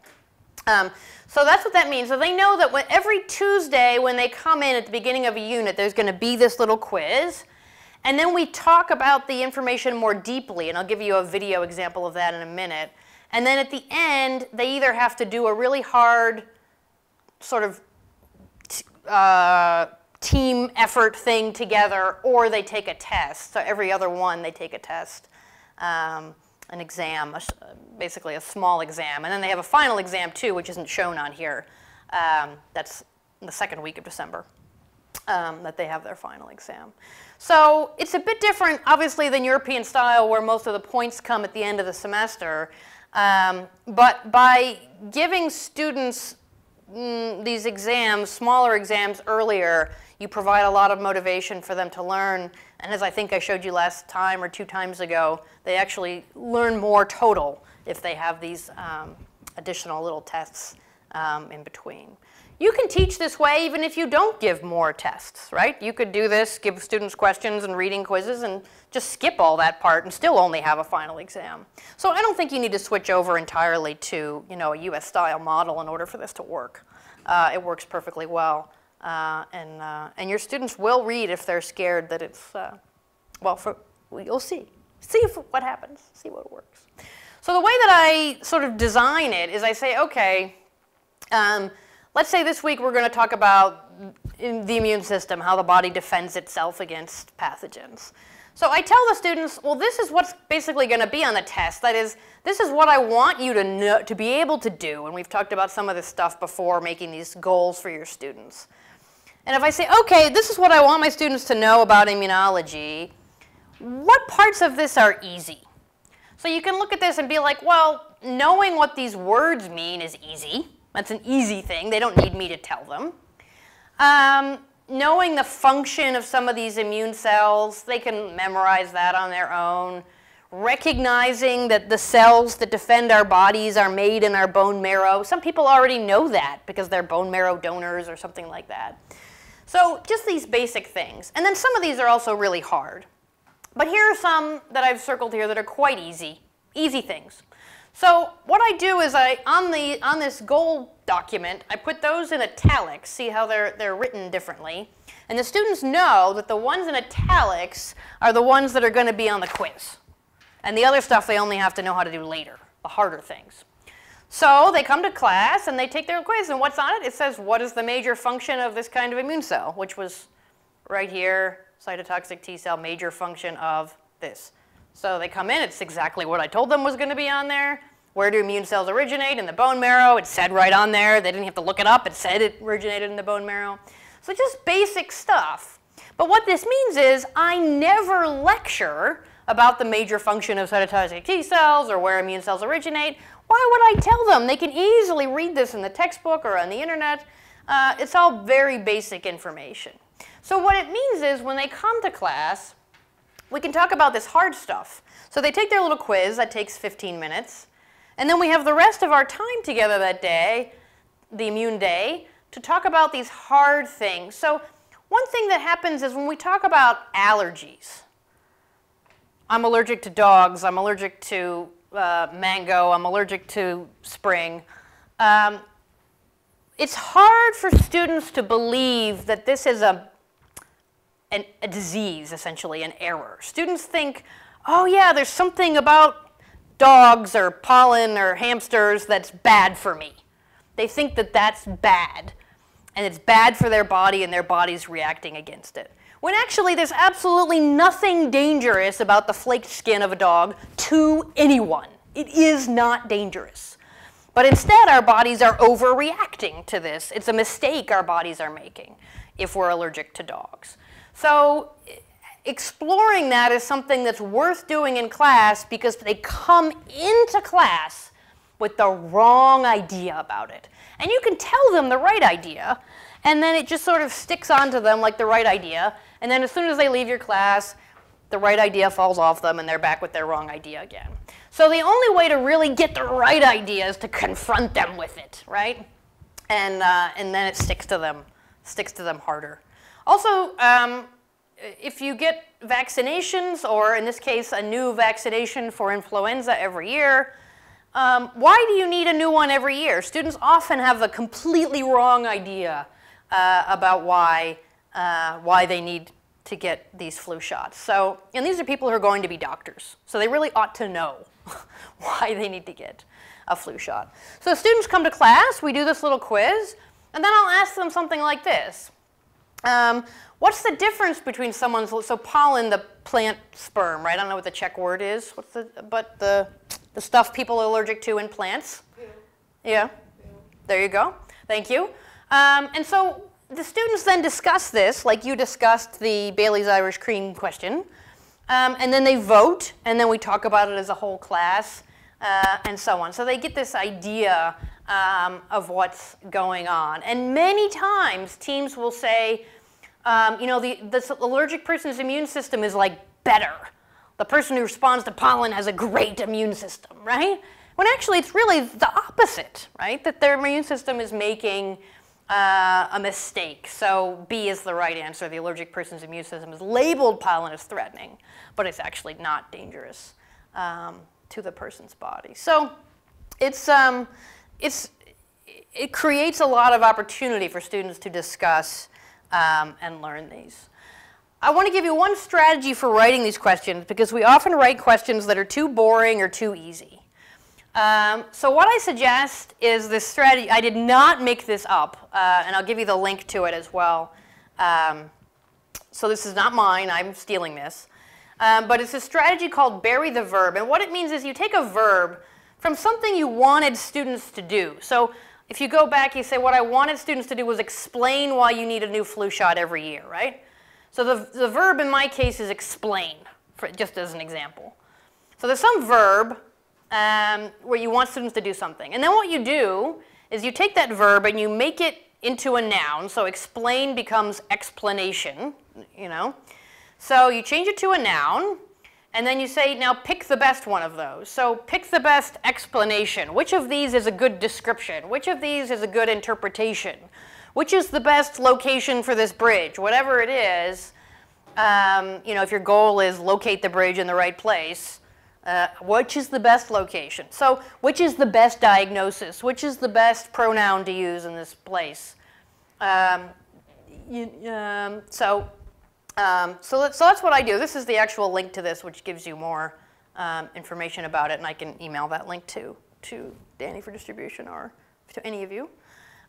[SPEAKER 1] So that's what that means. So they know that every Tuesday when they come in at the beginning of a unit, there's going to be this little quiz. And then we talk about the information more deeply, and I'll give you a video example of that in a minute. And then at the end, they either have to do a really hard sort of team effort thing together, or they take a test. So every other one, they take a test, an exam, basically a small exam. And then they have a final exam, too, which isn't shown on here. That's in the 2nd week of December that they have their final exam. So it's a bit different, obviously, than European style, where most of the points come at the end of the semester. But by giving students these exams, smaller exams earlier, you provide a lot of motivation for them to learn. And as I think I showed you last time or 2 times ago, they actually learn more total if they have these additional little tests in between. You can teach this way even if you don't give more tests, right? You could do this, give students questions and reading quizzes, and just skip all that part and still only have a final exam. So I don't think you need to switch over entirely to, a US-style model in order for this to work. It works perfectly well. And your students will read if they're scared that it's, you'll see. See what happens, see what works. So the way that I sort of design it is I say, okay, let's say this week we're going to talk about the immune system, how the body defends itself against pathogens. So I tell the students, well, this is what's basically going to be on the test. That is, this is what I want you to know, to be able to do. And we've talked about some of this stuff before, making these goals for your students. And if I say, okay, this is what I want my students to know about immunology, what parts of this are easy? So you can look at this and be like, well, knowing what these words mean is easy. That's an easy thing. They don't need me to tell them. Knowing the function of some of these immune cells, they can memorize that on their own. Recognizing that the cells that defend our bodies are made in our bone marrow. Some people already know that because they're bone marrow donors or something like that. So just these basic things. And then some of these are also really hard. But here are some that I've circled here that are quite easy things. So what I do is on this goal document, I put those in italics, see how they're written differently. And the students know that the ones in italics are the ones that are going to be on the quiz. And the other stuff they only have to know how to do later, the harder things. So they come to class and they take their quiz, and what's on it? It says, what is the major function of this kind of immune cell, which was right here, cytotoxic T cell, major function of this. So they come in, it's exactly what I told them was going to be on there. Where do immune cells originate? In the bone marrow. It said right on there. They didn't have to look it up. It said it originated in the bone marrow. So just basic stuff. But what this means is I never lecture about the major function of cytotoxic T cells or where immune cells originate. Why would I tell them? They can easily read this in the textbook or on the internet. It's all very basic information. So what it means is when they come to class, we can talk about this hard stuff. So they take their little quiz that takes 15 minutes. And then we have the rest of our time together that day, the immune day, to talk about these hard things. So one thing that happens is when we talk about allergies, I'm allergic to dogs, I'm allergic to mango, I'm allergic to spring. It's hard for students to believe that this is a disease, essentially, an error. Students think, oh yeah, there's something about dogs or pollen or hamsters that's bad for me. They think that that's bad, and it's bad for their body and their body's reacting against it. When actually there's absolutely nothing dangerous about the flaked skin of a dog to anyone. It is not dangerous. But instead our bodies are overreacting to this. It's a mistake our bodies are making if we're allergic to dogs. So exploring that is something that's worth doing in class because they come into class with the wrong idea about it. And you can tell them the right idea, and then it just sort of sticks onto them like the right idea, and then as soon as they leave your class, the right idea falls off them and they're back with their wrong idea again. So the only way to really get the right idea is to confront them with it, right? And then it sticks to them harder. Also, if you get vaccinations, or in this case, a new vaccination for influenza every year, why do you need a new one every year? Students often have a completely wrong idea about why they need to get these flu shots. So, and these are people who are going to be doctors, so they really ought to know why they need to get a flu shot. So students come to class, we do this little quiz, and then I'll ask them something like this. What's the difference between someone's, so pollen, the plant sperm, right? I don't know what the Czech word is. But the stuff people are allergic to in plants? Yeah. There you go. Thank you. And so the students then discuss this, like you discussed the Bailey's Irish Cream question. And then they vote, and then we talk about it as a whole class, and so on. So they get this idea of what's going on. And many times teams will say, you know, this allergic person's immune system is like better. The person who responds to pollen has a great immune system, right? When actually it's really the opposite, right? That their immune system is making a mistake. So B is the right answer. The allergic person's immune system is labeled pollen as threatening, but it's actually not dangerous to the person's body. So it creates a lot of opportunity for students to discuss and learn these. I want to give you one strategy for writing these questions because we often write questions that are too boring or too easy. So what I suggest is this strategy. I did not make this up, and I'll give you the link to it as well. So this is not mine. I'm stealing this. But it's a strategy called bury the verb. And what it means is you take a verb from something you wanted students to do. So if you go back, you say, what I wanted students to do was explain why you need a new flu shot every year, right? So the verb in my case is explain, just as an example. So there's some verb where you want students to do something. And then what you do is you take that verb and you make it into a noun. So explain becomes explanation, you know. So you change it to a noun, and then you say, now pick the best one of those. So pick the best explanation. Which of these is a good description? Which of these is a good interpretation? which is the best location for this bridge? Whatever it is, you know, if your goal is locate the bridge in the right place, which is the best location? So which is the best diagnosis? Which is the best pronoun to use in this place? So that's what I do. This is the actual link to this, which gives you more information about it, and I can email that link to Danny for distribution or to any of you.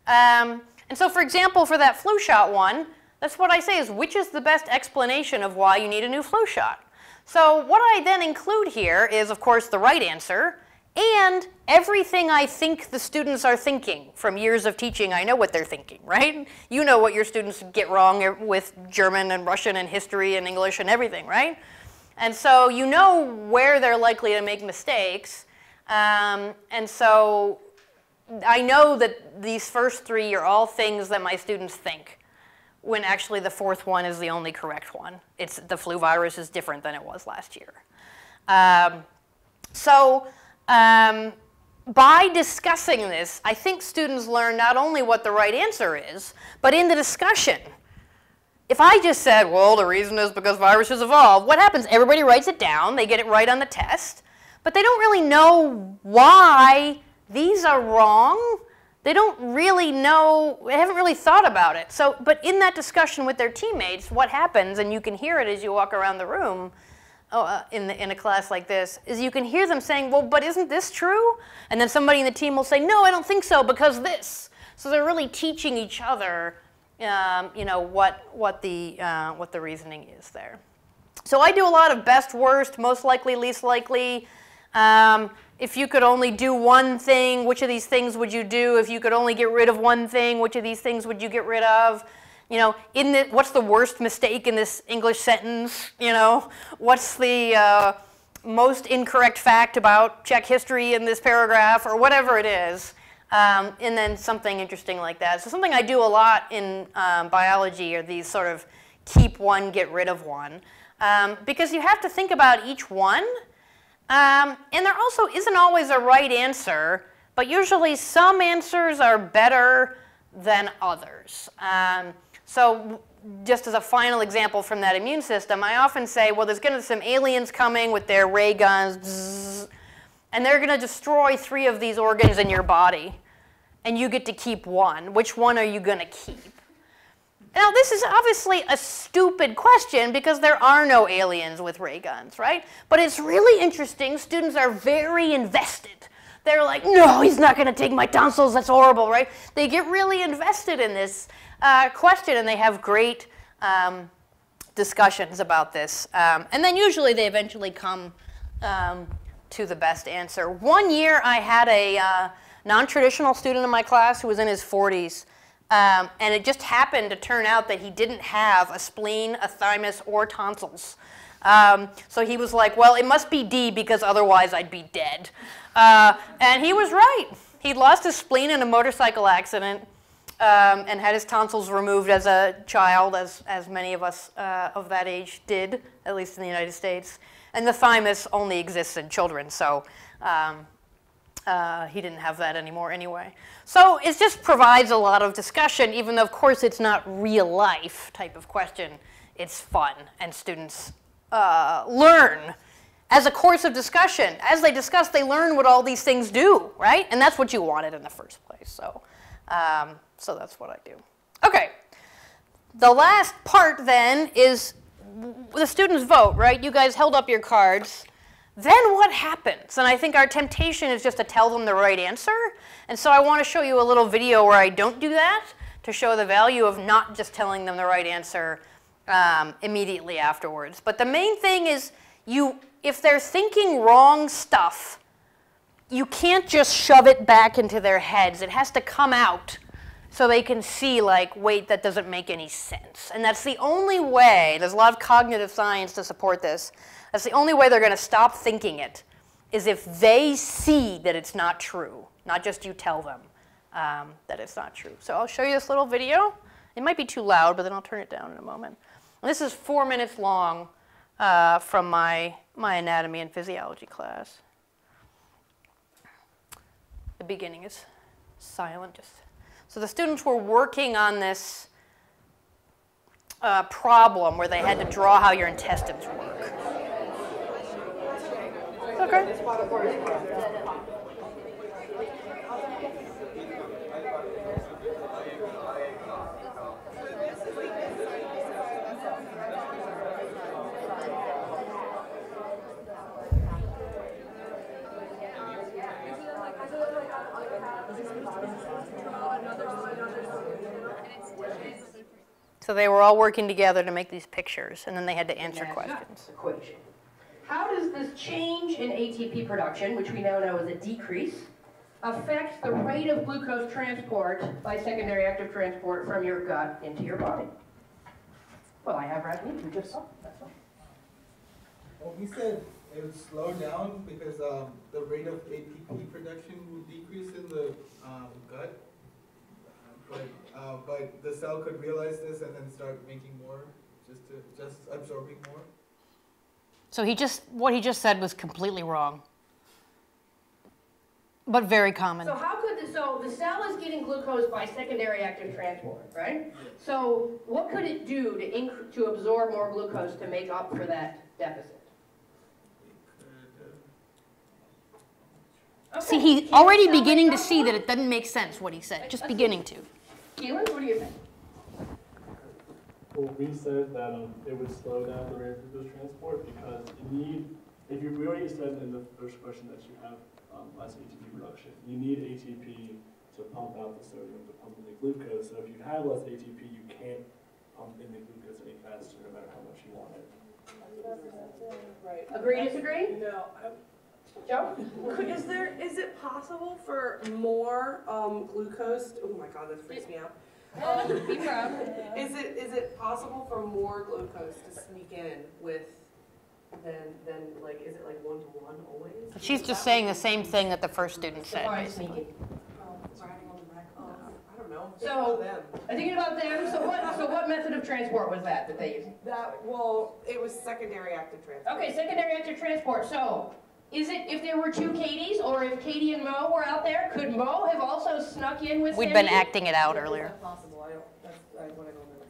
[SPEAKER 1] And so, for example, for that flu shot one, that's what I say is which is the best explanation of why you need a new flu shot. So what I then include here is, of course, the right answer and everything I think the students are thinking from years of teaching. I know what they're thinking, right? You know what your students get wrong with German and Russian and history and English and everything, right? And so you know where they're likely to make mistakes. And so I know that these first three are all things that my students think, when actually the fourth one is the only correct one. It's the flu virus is different than it was last year. By discussing this, I think students learn not only what the right answer is, but in the discussion. If I just said, well, the reason is because viruses evolve, what happens? Everybody writes it down, they get it right on the test, but they don't really know why these are wrong. They don't really know, they haven't really thought about it. So, but in that discussion with their teammates, what happens, and you can hear it as you walk around the room in a class like this, is you can hear them saying, well, but isn't this true? And then somebody in the team will say, no, I don't think so, because this. So they're really teaching each other, you know, what the reasoning is there. So I do a lot of best, worst, most likely, least likely. If you could only do one thing, which of these things would you do? If you could only get rid of one thing, which of these things would you get rid of? You know, what's the worst mistake in this English sentence? You know, what's the most incorrect fact about Czech history in this paragraph, or whatever it is, and then something interesting like that. So something I do a lot in biology are these sort of keep one, get rid of one, because you have to think about each one. And there also isn't always a right answer, but usually some answers are better than others. So just as a final example from that immune system, I often say, well, there's going to be some aliens coming with their ray guns, bzzz, and they're going to destroy 3 of these organs in your body, and you get to keep one. Which one are you going to keep? Now, this is obviously a stupid question because there are no aliens with ray guns, right? But it's really interesting. Students are very invested. They're like, no, he's not going to take my tonsils. That's horrible, right? They get really invested in this question, and they have great discussions about this. And then usually they eventually come to the best answer. One year I had a non-traditional student in my class who was in his 40s. And it just happened to turn out that he didn't have a spleen, a thymus, or tonsils. So he was like, well, it must be D because otherwise I'd be dead. And he was right. He'd lost his spleen in a motorcycle accident and had his tonsils removed as a child, as many of us of that age did, at least in the United States. And the thymus only exists in children, so he didn't have that anymore anyway. So it just provides a lot of discussion, even though, of course, it's not real life type of question. It's fun, and students learn. As a course of discussion, as they discuss, they learn what all these things do, right? And that's what you wanted in the first place. So, so that's what I do. Okay. The last part then is the students vote, right? You guys held up your cards. Then what happens? And I think our temptation is just to tell them the right answer. And so I want to show you a little video where I don't do that, to show the value of not just telling them the right answer immediately afterwards. But the main thing is, if they're thinking wrong stuff, you can't just shove it back into their heads. It has to come out so they can see, like, wait, that doesn't make any sense. And that's the only way. There's a lot of cognitive science to support this. That's the only way they're going to stop thinking it, is if they see that it's not true, not just you tell them that it's not true. So I'll show you this little video. It might be too loud, but then I'll turn it down in a moment. And this is 4 minutes long from my anatomy and physiology class. The beginning is silent. So the students were working on this problem where they had to draw how your intestines work. Okay. So they were all working together to make these pictures, and then they had to answer questions.
[SPEAKER 6] Equation. How does this change in ATP production, which we now know is a decrease, affect the rate of glucose transport by secondary active transport from your gut into your body? Well, I have Rasmus, we just saw. That's all.
[SPEAKER 7] Well, we said it would slow down because the rate of ATP production would decrease in the gut. But the cell could realize this and then start making more, just absorbing more.
[SPEAKER 1] So what he just said was completely wrong, but very common.
[SPEAKER 6] So how could so the cell is getting glucose by secondary active transport, right? Yes. So what could it do to absorb more glucose to make up for that deficit? Okay.
[SPEAKER 1] See, he's already beginning to see that it doesn't make sense what he said, just beginning to.
[SPEAKER 6] Keelan, what do you think?
[SPEAKER 4] Well, we said that it would slow down the rate of glucose transport because we already said in the first question that you have less ATP production. You need ATP to pump out the sodium, to pump in the glucose. So if you have less ATP, you can't pump in the glucose any faster, no matter how much you want it.
[SPEAKER 6] Right. Agree, disagree?
[SPEAKER 8] No.
[SPEAKER 6] Joe?
[SPEAKER 8] Is it possible for more glucose? Oh my God, that freaks me out.
[SPEAKER 6] Be proud.
[SPEAKER 8] Is it possible for more glucose to sneak in with than like is it like 1-to-1 always?
[SPEAKER 1] She's just saying the same thing that the first student said.
[SPEAKER 6] Sneaking.
[SPEAKER 8] Riding on the back of I don't know.
[SPEAKER 6] So thinking about them. So what method of transport was that they used?
[SPEAKER 8] It was secondary active transport.
[SPEAKER 6] Okay, secondary active transport. So. Is it, if there were two Katies, or if Katie and Mo were out there, could Mo have also snuck in with
[SPEAKER 1] We'd
[SPEAKER 6] Sandeep?
[SPEAKER 1] been acting it out earlier.
[SPEAKER 8] That's possible. That's what I don't know.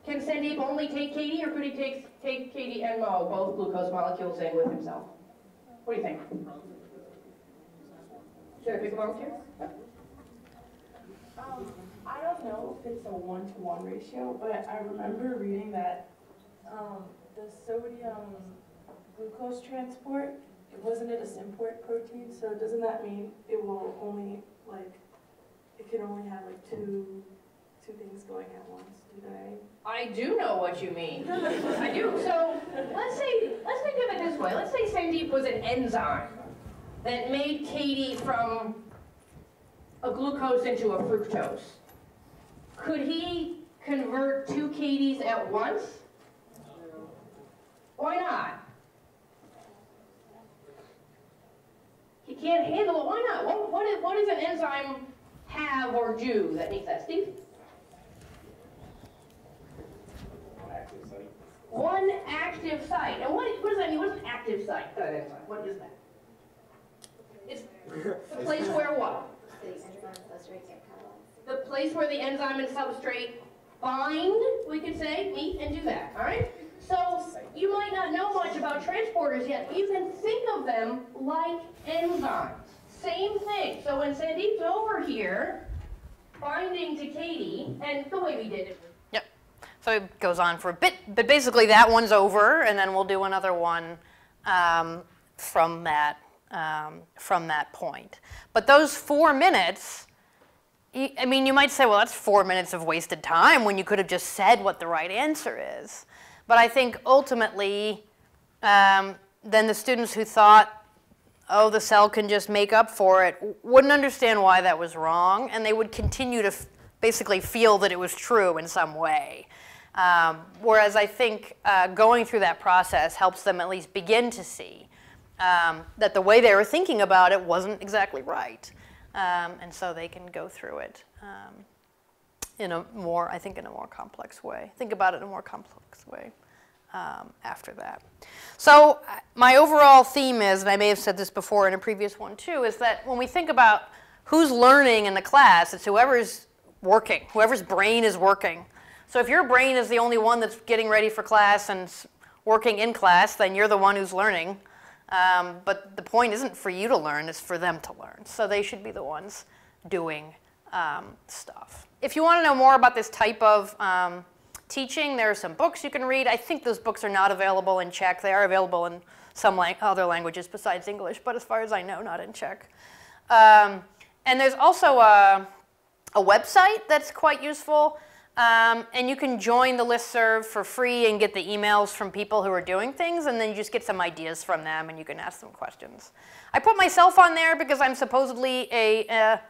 [SPEAKER 6] Can Sandeep only take Katie, or could he take Katie and Mo, both glucose molecules, in with himself? What do you think? Should I pick them up here?
[SPEAKER 5] I don't know if it's a 1-to-1 ratio, but I remember reading that the sodium glucose transport, wasn't it a symport protein? So doesn't that mean it will only it can only have two things going at once?
[SPEAKER 6] I do know what you mean. I do. So let's think of it this way. Let's say Sandeep was an enzyme that made Katie from a glucose into a fructose. Could he convert two Katies at once? Why not? He can't handle it. Why not? What does an enzyme have or do that makes that? Steve? One active site. And what does that mean? What is an active site? What is that? It's the place where what? The place where the enzyme and substrate bind, we could say, meet and do that. All right? So you might not know much about transporters yet, but you can think of them like enzymes. Same thing. So when Sandeep's over here, binding to Katie, and the way we did it.
[SPEAKER 1] Yep. So it goes on for a bit, but basically that one's over, and then we'll do another one from that point. But those 4 minutes, I mean, you might say, well, that's 4 minutes of wasted time when you could have just said what the right answer is. But I think ultimately, then the students who thought, oh, the cell can just make up for it, wouldn't understand why that was wrong, and they would continue to basically feel that it was true in some way. Whereas I think going through that process helps them at least begin to see that the way they were thinking about it wasn't exactly right. And so they can go through it in a more complex way. Think about it in a more complex way after that. So my overall theme is, and I may have said this before in a previous one too, is that when we think about who's learning in the class, it's whoever's working, whoever's brain is working. So if your brain is the only one that's getting ready for class and working in class, then you're the one who's learning. But the point isn't for you to learn, it's for them to learn. So they should be the ones doing stuff. If you want to know more about this type of teaching, there are some books you can read. I think those books are not available in Czech. They are available in some other languages besides English, but as far as I know, not in Czech. And there's also a website that's quite useful. And you can join the listserv for free and get the emails from people who are doing things, and then you just get some ideas from them and you can ask them questions. I put myself on there because I'm supposedly a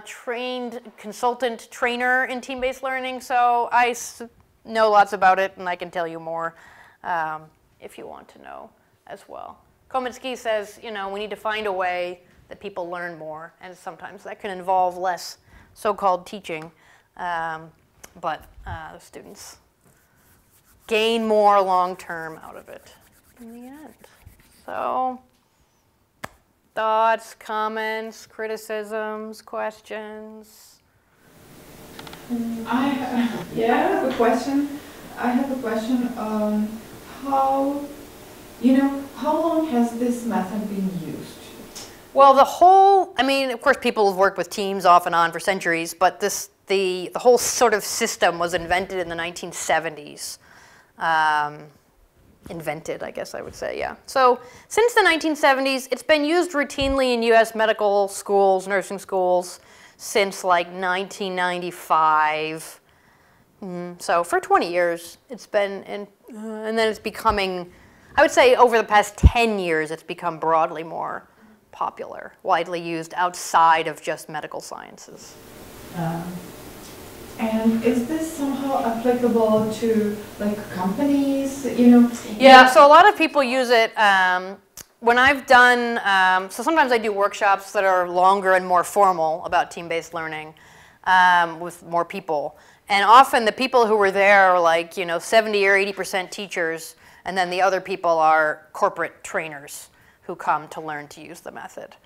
[SPEAKER 1] trained consultant trainer in team-based learning, so I know lots about it and I can tell you more if you want to know as well. Kominsky says, you know, we need to find a way that people learn more, and sometimes that can involve less so-called teaching. But the students gain more long-term out of it in the end. So, thoughts, comments, criticisms, questions?
[SPEAKER 9] I have a question. How long has this method been used?
[SPEAKER 1] Well, I mean, of course, people have worked with teams off and on for centuries, but the whole sort of system was invented in the 1970s. Invented, I guess I would say, yeah. So since the 1970s, it's been used routinely in US medical schools, nursing schools, since like 1995. So for 20 years, it's been, and then it's becoming, I would say over the past 10 years, it's become broadly more popular, widely used outside of just medical sciences.
[SPEAKER 9] And is this somehow applicable to like companies,
[SPEAKER 1] Yeah, so a lot of people use it when I've done, so sometimes I do workshops that are longer and more formal about team-based learning with more people. And often the people who were there are like, 70 or 80% teachers, and then the other people are corporate trainers who come to learn to use the method.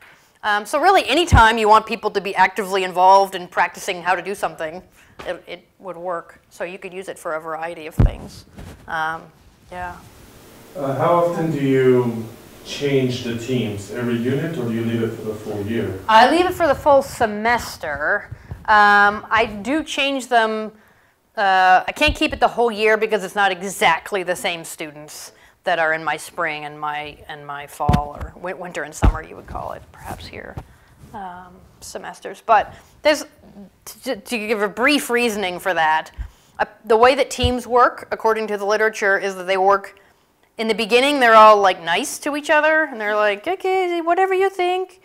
[SPEAKER 1] So really, anytime you want people to be actively involved in practicing how to do something, it would work. So you could use it for a variety of things. Yeah.
[SPEAKER 10] How often do you change the teams? Every unit, or do you leave it for the full year?
[SPEAKER 1] I leave it for the full semester. I do change them. I can't keep it the whole year because it's not exactly the same students that are in my spring and my fall, or winter and summer, you would call it, perhaps here, semesters. But there's, to give a brief reasoning for that, the way that teams work, according to the literature, is that they work, in the beginning, they're all like nice to each other, and they're like, okay, whatever you think.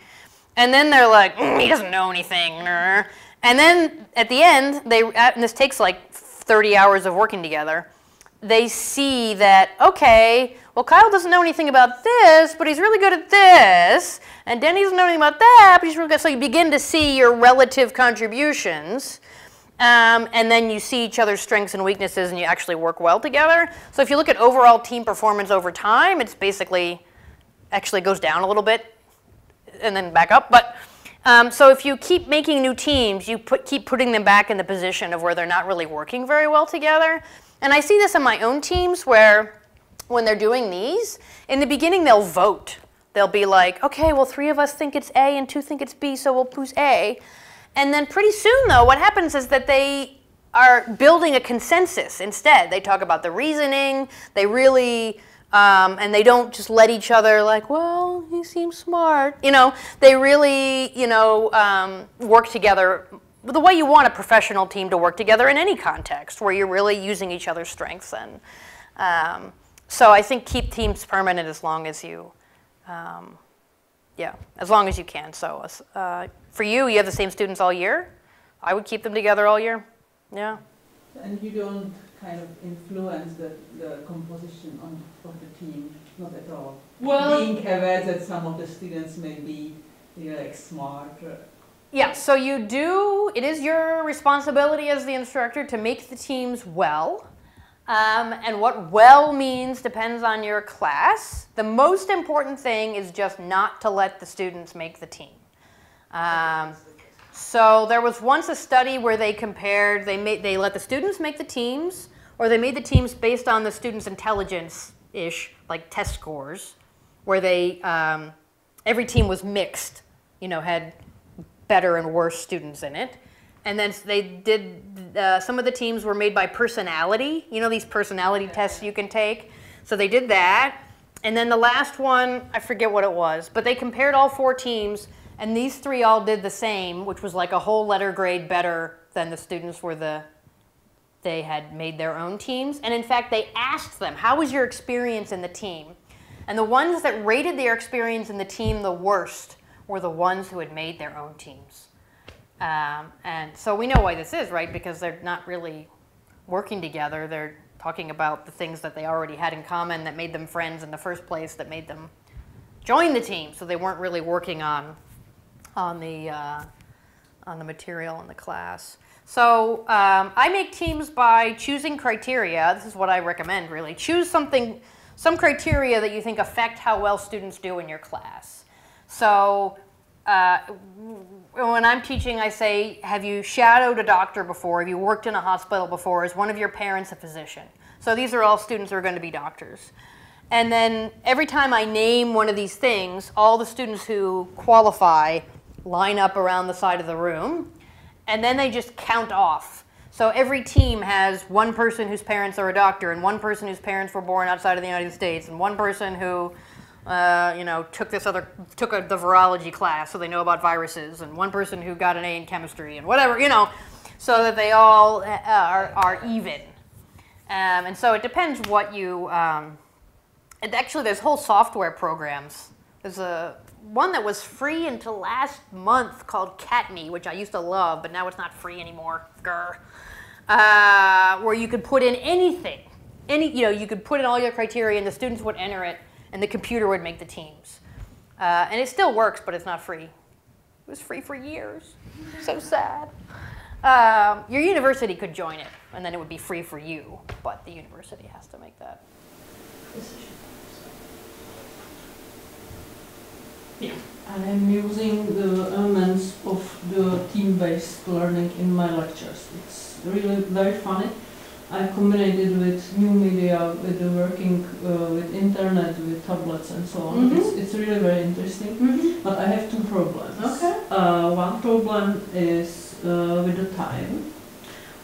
[SPEAKER 1] And then they're like, he doesn't know anything. And then at the end, and this takes like 30 hours of working together, they see that, okay, well, Kyle doesn't know anything about this, but he's really good at this, and Denny doesn't know anything about that, but he's really good. So you begin to see your relative contributions, and then you see each other's strengths and weaknesses, and you actually work well together. So if you look at overall team performance over time, it's basically, actually goes down a little bit, and then back up. But so if you keep making new teams, you keep putting them back in the position of where they're not really working very well together. And I see this in my own teams where when they're doing these, in the beginning they'll vote. They'll be like, okay, well 3 of us think it's A and 2 think it's B, so we'll choose A. And then pretty soon though, what happens is that they are building a consensus instead. They talk about the reasoning, they really, and they don't just let each other like, well, he seems smart. They really, work together the way you want a professional team to work together in any context, where you're really using each other's strengths. And so I think keep teams permanent as long as you, as long as you can. So for you have the same students all year. I would keep them together all year. Yeah.
[SPEAKER 11] And you don't kind of influence the composition of the team, not at all.
[SPEAKER 1] Well,
[SPEAKER 11] being aware that some of the students may be like smart.
[SPEAKER 1] Yeah, so you do, it is your responsibility as the instructor to make the teams well. And what well means depends on your class. The most important thing is just not to let the students make the team. So there was once a study where they compared, they let the students make the teams, or they made the teams based on the students' intelligence-ish, like test scores, where they, every team was mixed, you know, had better and worse students in it. And then they did, some of the teams were made by personality, you know, these personality tests you can take. So they did that. And then the last one, I forget what it was, but they compared all 4 teams, and these 3 all did the same, which was like a whole letter grade better than the students they had made their own teams. And in fact, they asked them, how was your experience in the team? And the ones that rated their experience in the team the worst were the ones who had made their own teams. And so we know why this is, right? Because they're not really working together. They're talking about the things that they already had in common that made them friends in the first place, that made them join the team. So they weren't really working on the material in the class. So I make teams by choosing criteria. This is what I recommend, really. Choose some criteria that you think affect how well students do in your class. So when I'm teaching, I say, have you shadowed a doctor before? Have you worked in a hospital before? Is one of your parents a physician? So these are all students who are going to be doctors. And then every time I name one of these things, all the students who qualify line up around the side of the room, and then they just count off. So every team has one person whose parents are a doctor, and one person whose parents were born outside of the United States, and one person who you know, took the virology class, so they know about viruses, and one person who got an A in chemistry, and whatever, you know, so that they all are even. And so it depends what you, actually there's whole software programs. There's one that was free until last month called Catney, which I used to love, but now it's not free anymore, where you could put in anything. You know, you could put in all your criteria, and the students would enter it, and the computer would make the teams. And it still works, but it's not free. It was free for years. So sad. Your university could join it, and then it would be free for you, but the university has to make that decision.
[SPEAKER 11] Yeah. I am using the elements of the team-based learning in my lectures. It's really very funny. I combined it with new media, with the working with internet, with tablets and so on.
[SPEAKER 3] Mm-hmm.
[SPEAKER 11] It's really very interesting.
[SPEAKER 3] Mm-hmm.
[SPEAKER 11] But I have 2 problems.
[SPEAKER 3] Okay.
[SPEAKER 11] One problem is with the time,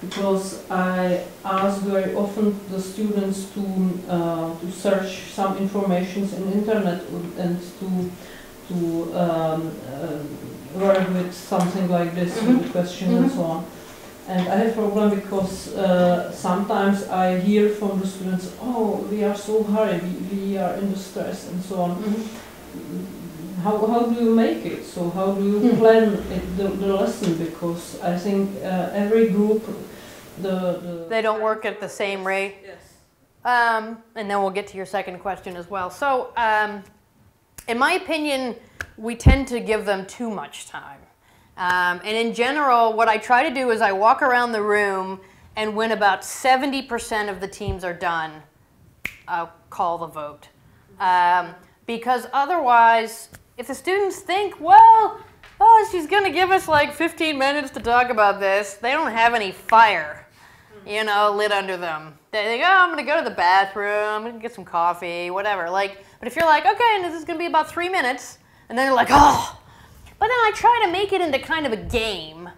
[SPEAKER 11] because I ask very often the students to search some information in internet and to work with something like this,
[SPEAKER 3] Mm-hmm.
[SPEAKER 11] with questions and so on. And I have a problem because sometimes I hear from the students, oh, we are so hurried, we are in the stress and so on.
[SPEAKER 3] Mm-hmm.
[SPEAKER 11] How do you make it? So how do you plan the lesson? Because I think every group,
[SPEAKER 1] they don't work at the same rate.
[SPEAKER 11] Yes.
[SPEAKER 1] And then we'll get to your second question as well. So in my opinion, we tend to give them too much time. And in general, what I try to do is I walk around the room, and when about 70% of the teams are done, I'll call the vote. Because otherwise, if the students think, well, oh, she's going to give us like 15 minutes to talk about this, they don't have any fire, you know, lit under them. They think, oh, I'm going to go to the bathroom, I'm going to get some coffee, whatever. Like, but if you're like, okay, and this is going to be about 3 minutes, and then they're like, oh. But then I try to make it into kind of a game.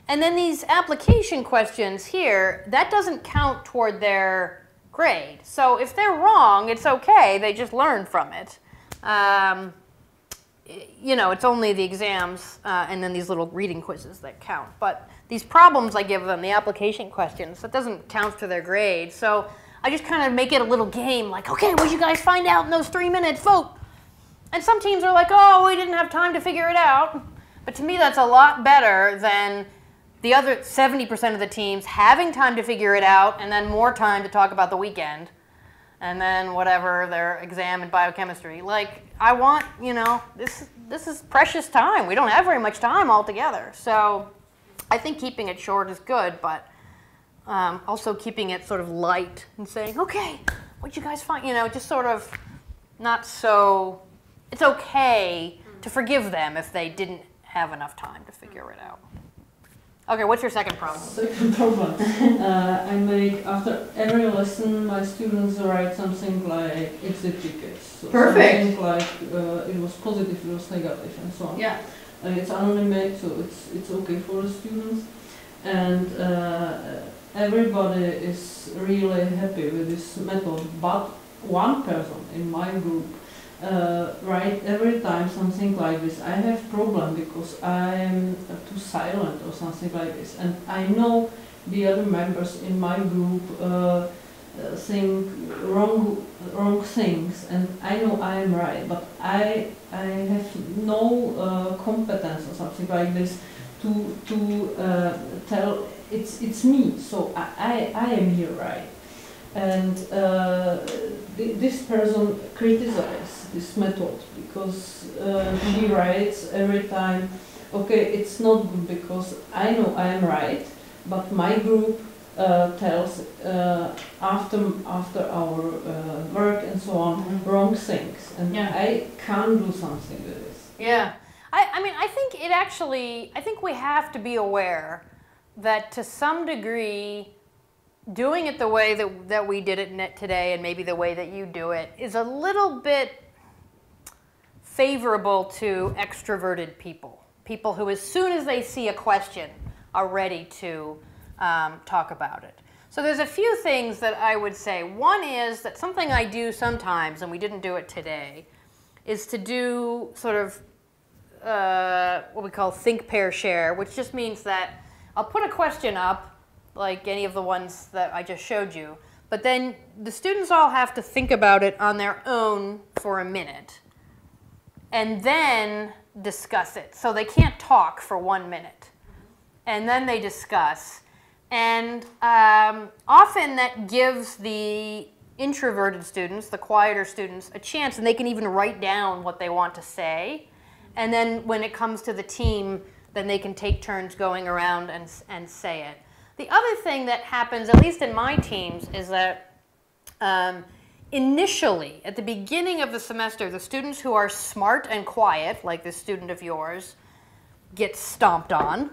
[SPEAKER 1] And then these application questions here, that doesn't count toward their grade. So if they're wrong, it's okay. They just learn from it. You know, it's only the exams and then these little reading quizzes that count. But these problems I give them, the application questions, that doesn't count to their grade. So I just kind of make it a little game, like, okay, what did you guys find out in those 3 minutes? Vote. And some teams are like, oh, we didn't have time to figure it out. But to me, that's a lot better than the other 70% of the teams having time to figure it out and then more time to talk about the weekend and then whatever, their exam in biochemistry. Like, I want, you know, this is precious time. We don't have very much time altogether. So I think keeping it short is good, but also keeping it sort of light and saying, okay, what'd you guys find? You know, just sort of not so... It's okay to forgive them if they didn't have enough time to figure it out. Okay, what's your second problem?
[SPEAKER 11] Second problem. I make, after every lesson, my students write something like exit tickets. So
[SPEAKER 3] Perfect.
[SPEAKER 11] something like it was positive, it was negative, and so on.
[SPEAKER 3] Yeah.
[SPEAKER 11] It's anonymous, so it's okay for the students. And everybody is really happy with this method. But one person in my group write every time something like this. I have problem because I'm too silent or something like this, and I know the other members in my group think wrong things, and I know I am right, but I have no competence or something like this to tell it's me. So I am here right. And this person criticizes this method because he writes every time, okay, it's not good because I know I am right, but my group tells after our work and so on wrong things, and I can't do something with this.
[SPEAKER 1] Yeah, I mean, I think it actually, I think we have to be aware that to some degree, doing it the way that we did it today, and maybe the way that you do it, is a little bit favorable to extroverted people. People who, as soon as they see a question, are ready to talk about it. So there's a few things that I would say. One is that something I do sometimes, and we didn't do it today, is to do sort of what we call think, pair, share, which just means that I'll put a question up, like any of the ones that I just showed you, but then the students all have to think about it on their own for a minute and then discuss it. So they can't talk for 1 minute, and then they discuss. And often that gives the introverted students, the quieter students, a chance, and they can even write down what they want to say. And then when it comes to the team, then they can take turns going around and say it. The other thing that happens, at least in my teams, is that initially, at the beginning of the semester, the students who are smart and quiet, like this student of yours, get stomped on.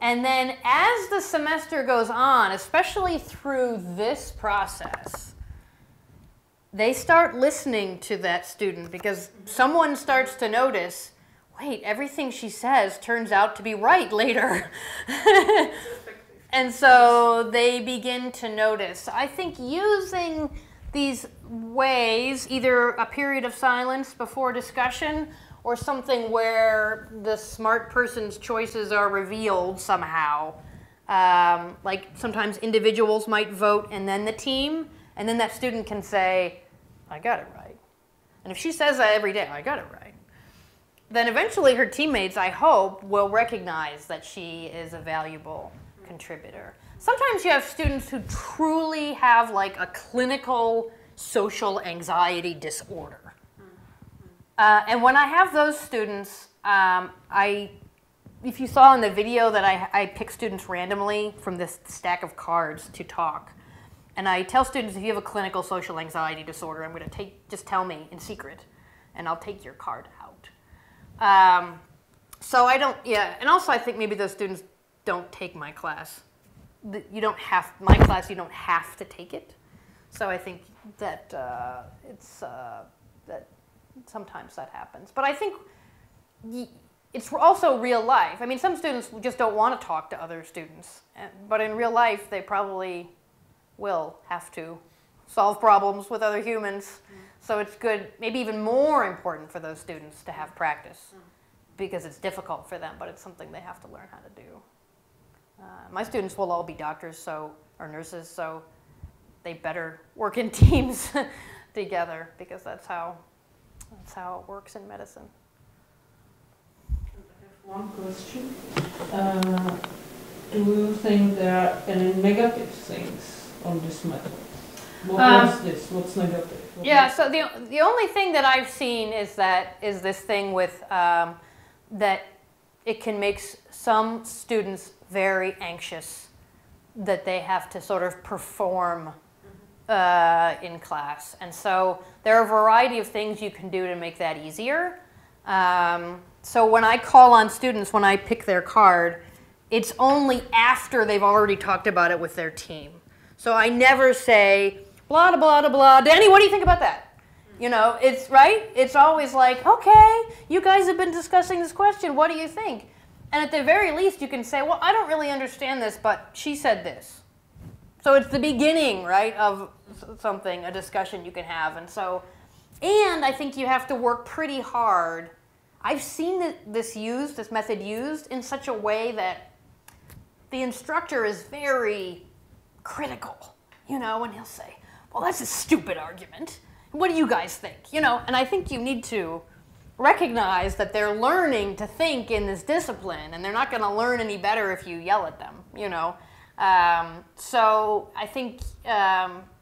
[SPEAKER 1] And then as the semester goes on, especially through this process, they start listening to that student because someone starts to notice, wait, everything she says turns out to be right later. And so they begin to notice. I think using these ways, either a period of silence before discussion or something where the smart person's choices are revealed somehow, like sometimes individuals might vote and then the team, and then that student can say, I got it right. And if she says that every day, I got it right, then eventually her teammates, I hope, will recognize that she is a valuable contributor. Sometimes you have students who truly have like a clinical social anxiety disorder. And when I have those students, if you saw in the video that I pick students randomly from this stack of cards to talk, and I tell students, if you have a clinical social anxiety disorder, I'm going to just tell me in secret, and I'll take your card out. So I don't, and also I think maybe those students don't take my class. You don't have, my class, you don't have to take it. So I think that that sometimes that happens. But I think it's also real life. I mean, some students just don't want to talk to other students. But in real life, they probably will have to solve problems with other humans. So it's good, maybe even more important for those students to have practice because it's difficult for them, but it's something they have to learn how to do. My students will all be doctors or nurses, so they better work in teams together because that's how it works in medicine.
[SPEAKER 11] I have one question. Do you think there are any negative things on this method? What is this? What's negative?
[SPEAKER 1] So the only thing that I've seen is this thing with that it can make some students very anxious that they have to sort of perform in class. And so there are a variety of things you can do to make that easier. So when I call on students, when I pick their card, it's only after they've already talked about it with their team. So I never say, blah, blah, blah, blah. Danny, what do you think about that? You know, it's right. It's always like, okay, you guys have been discussing this question. What do you think? And at the very least, you can say, well, I don't really understand this, but she said this. So it's the beginning, right, of something, a discussion you can have. And I think you have to work pretty hard. I've seen this method used in such a way that the instructor is very critical, you know, and he'll say, well, that's a stupid argument. What do you guys think? You know, and I think you need to recognize that they're learning to think in this discipline, and they're not going to learn any better if you yell at them, you know. So I think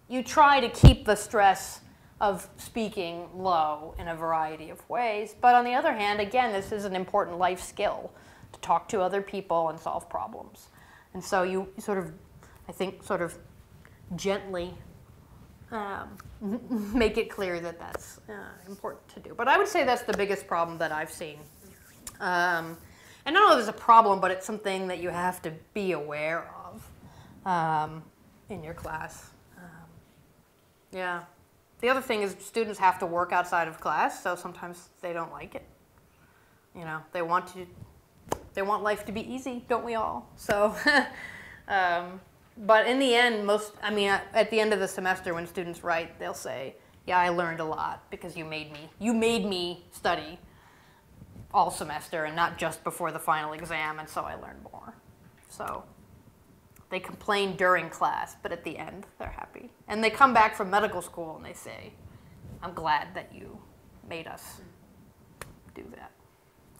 [SPEAKER 1] you try to keep the stress of speaking low in a variety of ways. But on the other hand, again, this is an important life skill, to talk to other people and solve problems. And so you sort of, I think, sort of gently make it clear that that's important to do. But I would say that's the biggest problem that I've seen. And I don't know if it's a problem, but it's something that you have to be aware of in your class. Yeah. The other thing is students have to work outside of class, so sometimes they don't like it. You know, they want life to be easy, don't we all? So, but in the end, at the end of the semester when students write, they'll say, yeah, I learned a lot because you made me study all semester and not just before the final exam, and so I learned more. So they complain during class, but at the end, they're happy. And they come back from medical school and they say, I'm glad that you made us do that.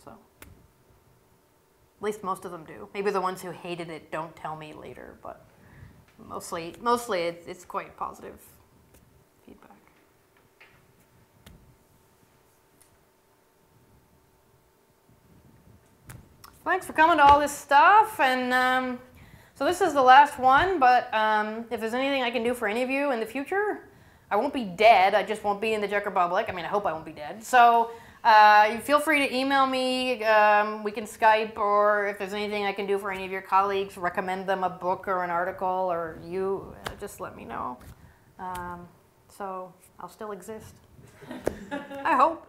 [SPEAKER 1] So at least most of them do. Maybe the ones who hated it don't tell me later, but mostly it's quite positive feedback. Thanks for coming to all this stuff, and so this is the last one, but if there's anything I can do for any of you in the future, I won't be dead, I just won't be in the Czech Republic. I mean, I hope I won't be dead. So you feel free to email me, we can Skype, or if there's anything I can do for any of your colleagues, recommend them a book or an article, or just let me know. So I'll still exist. I hope.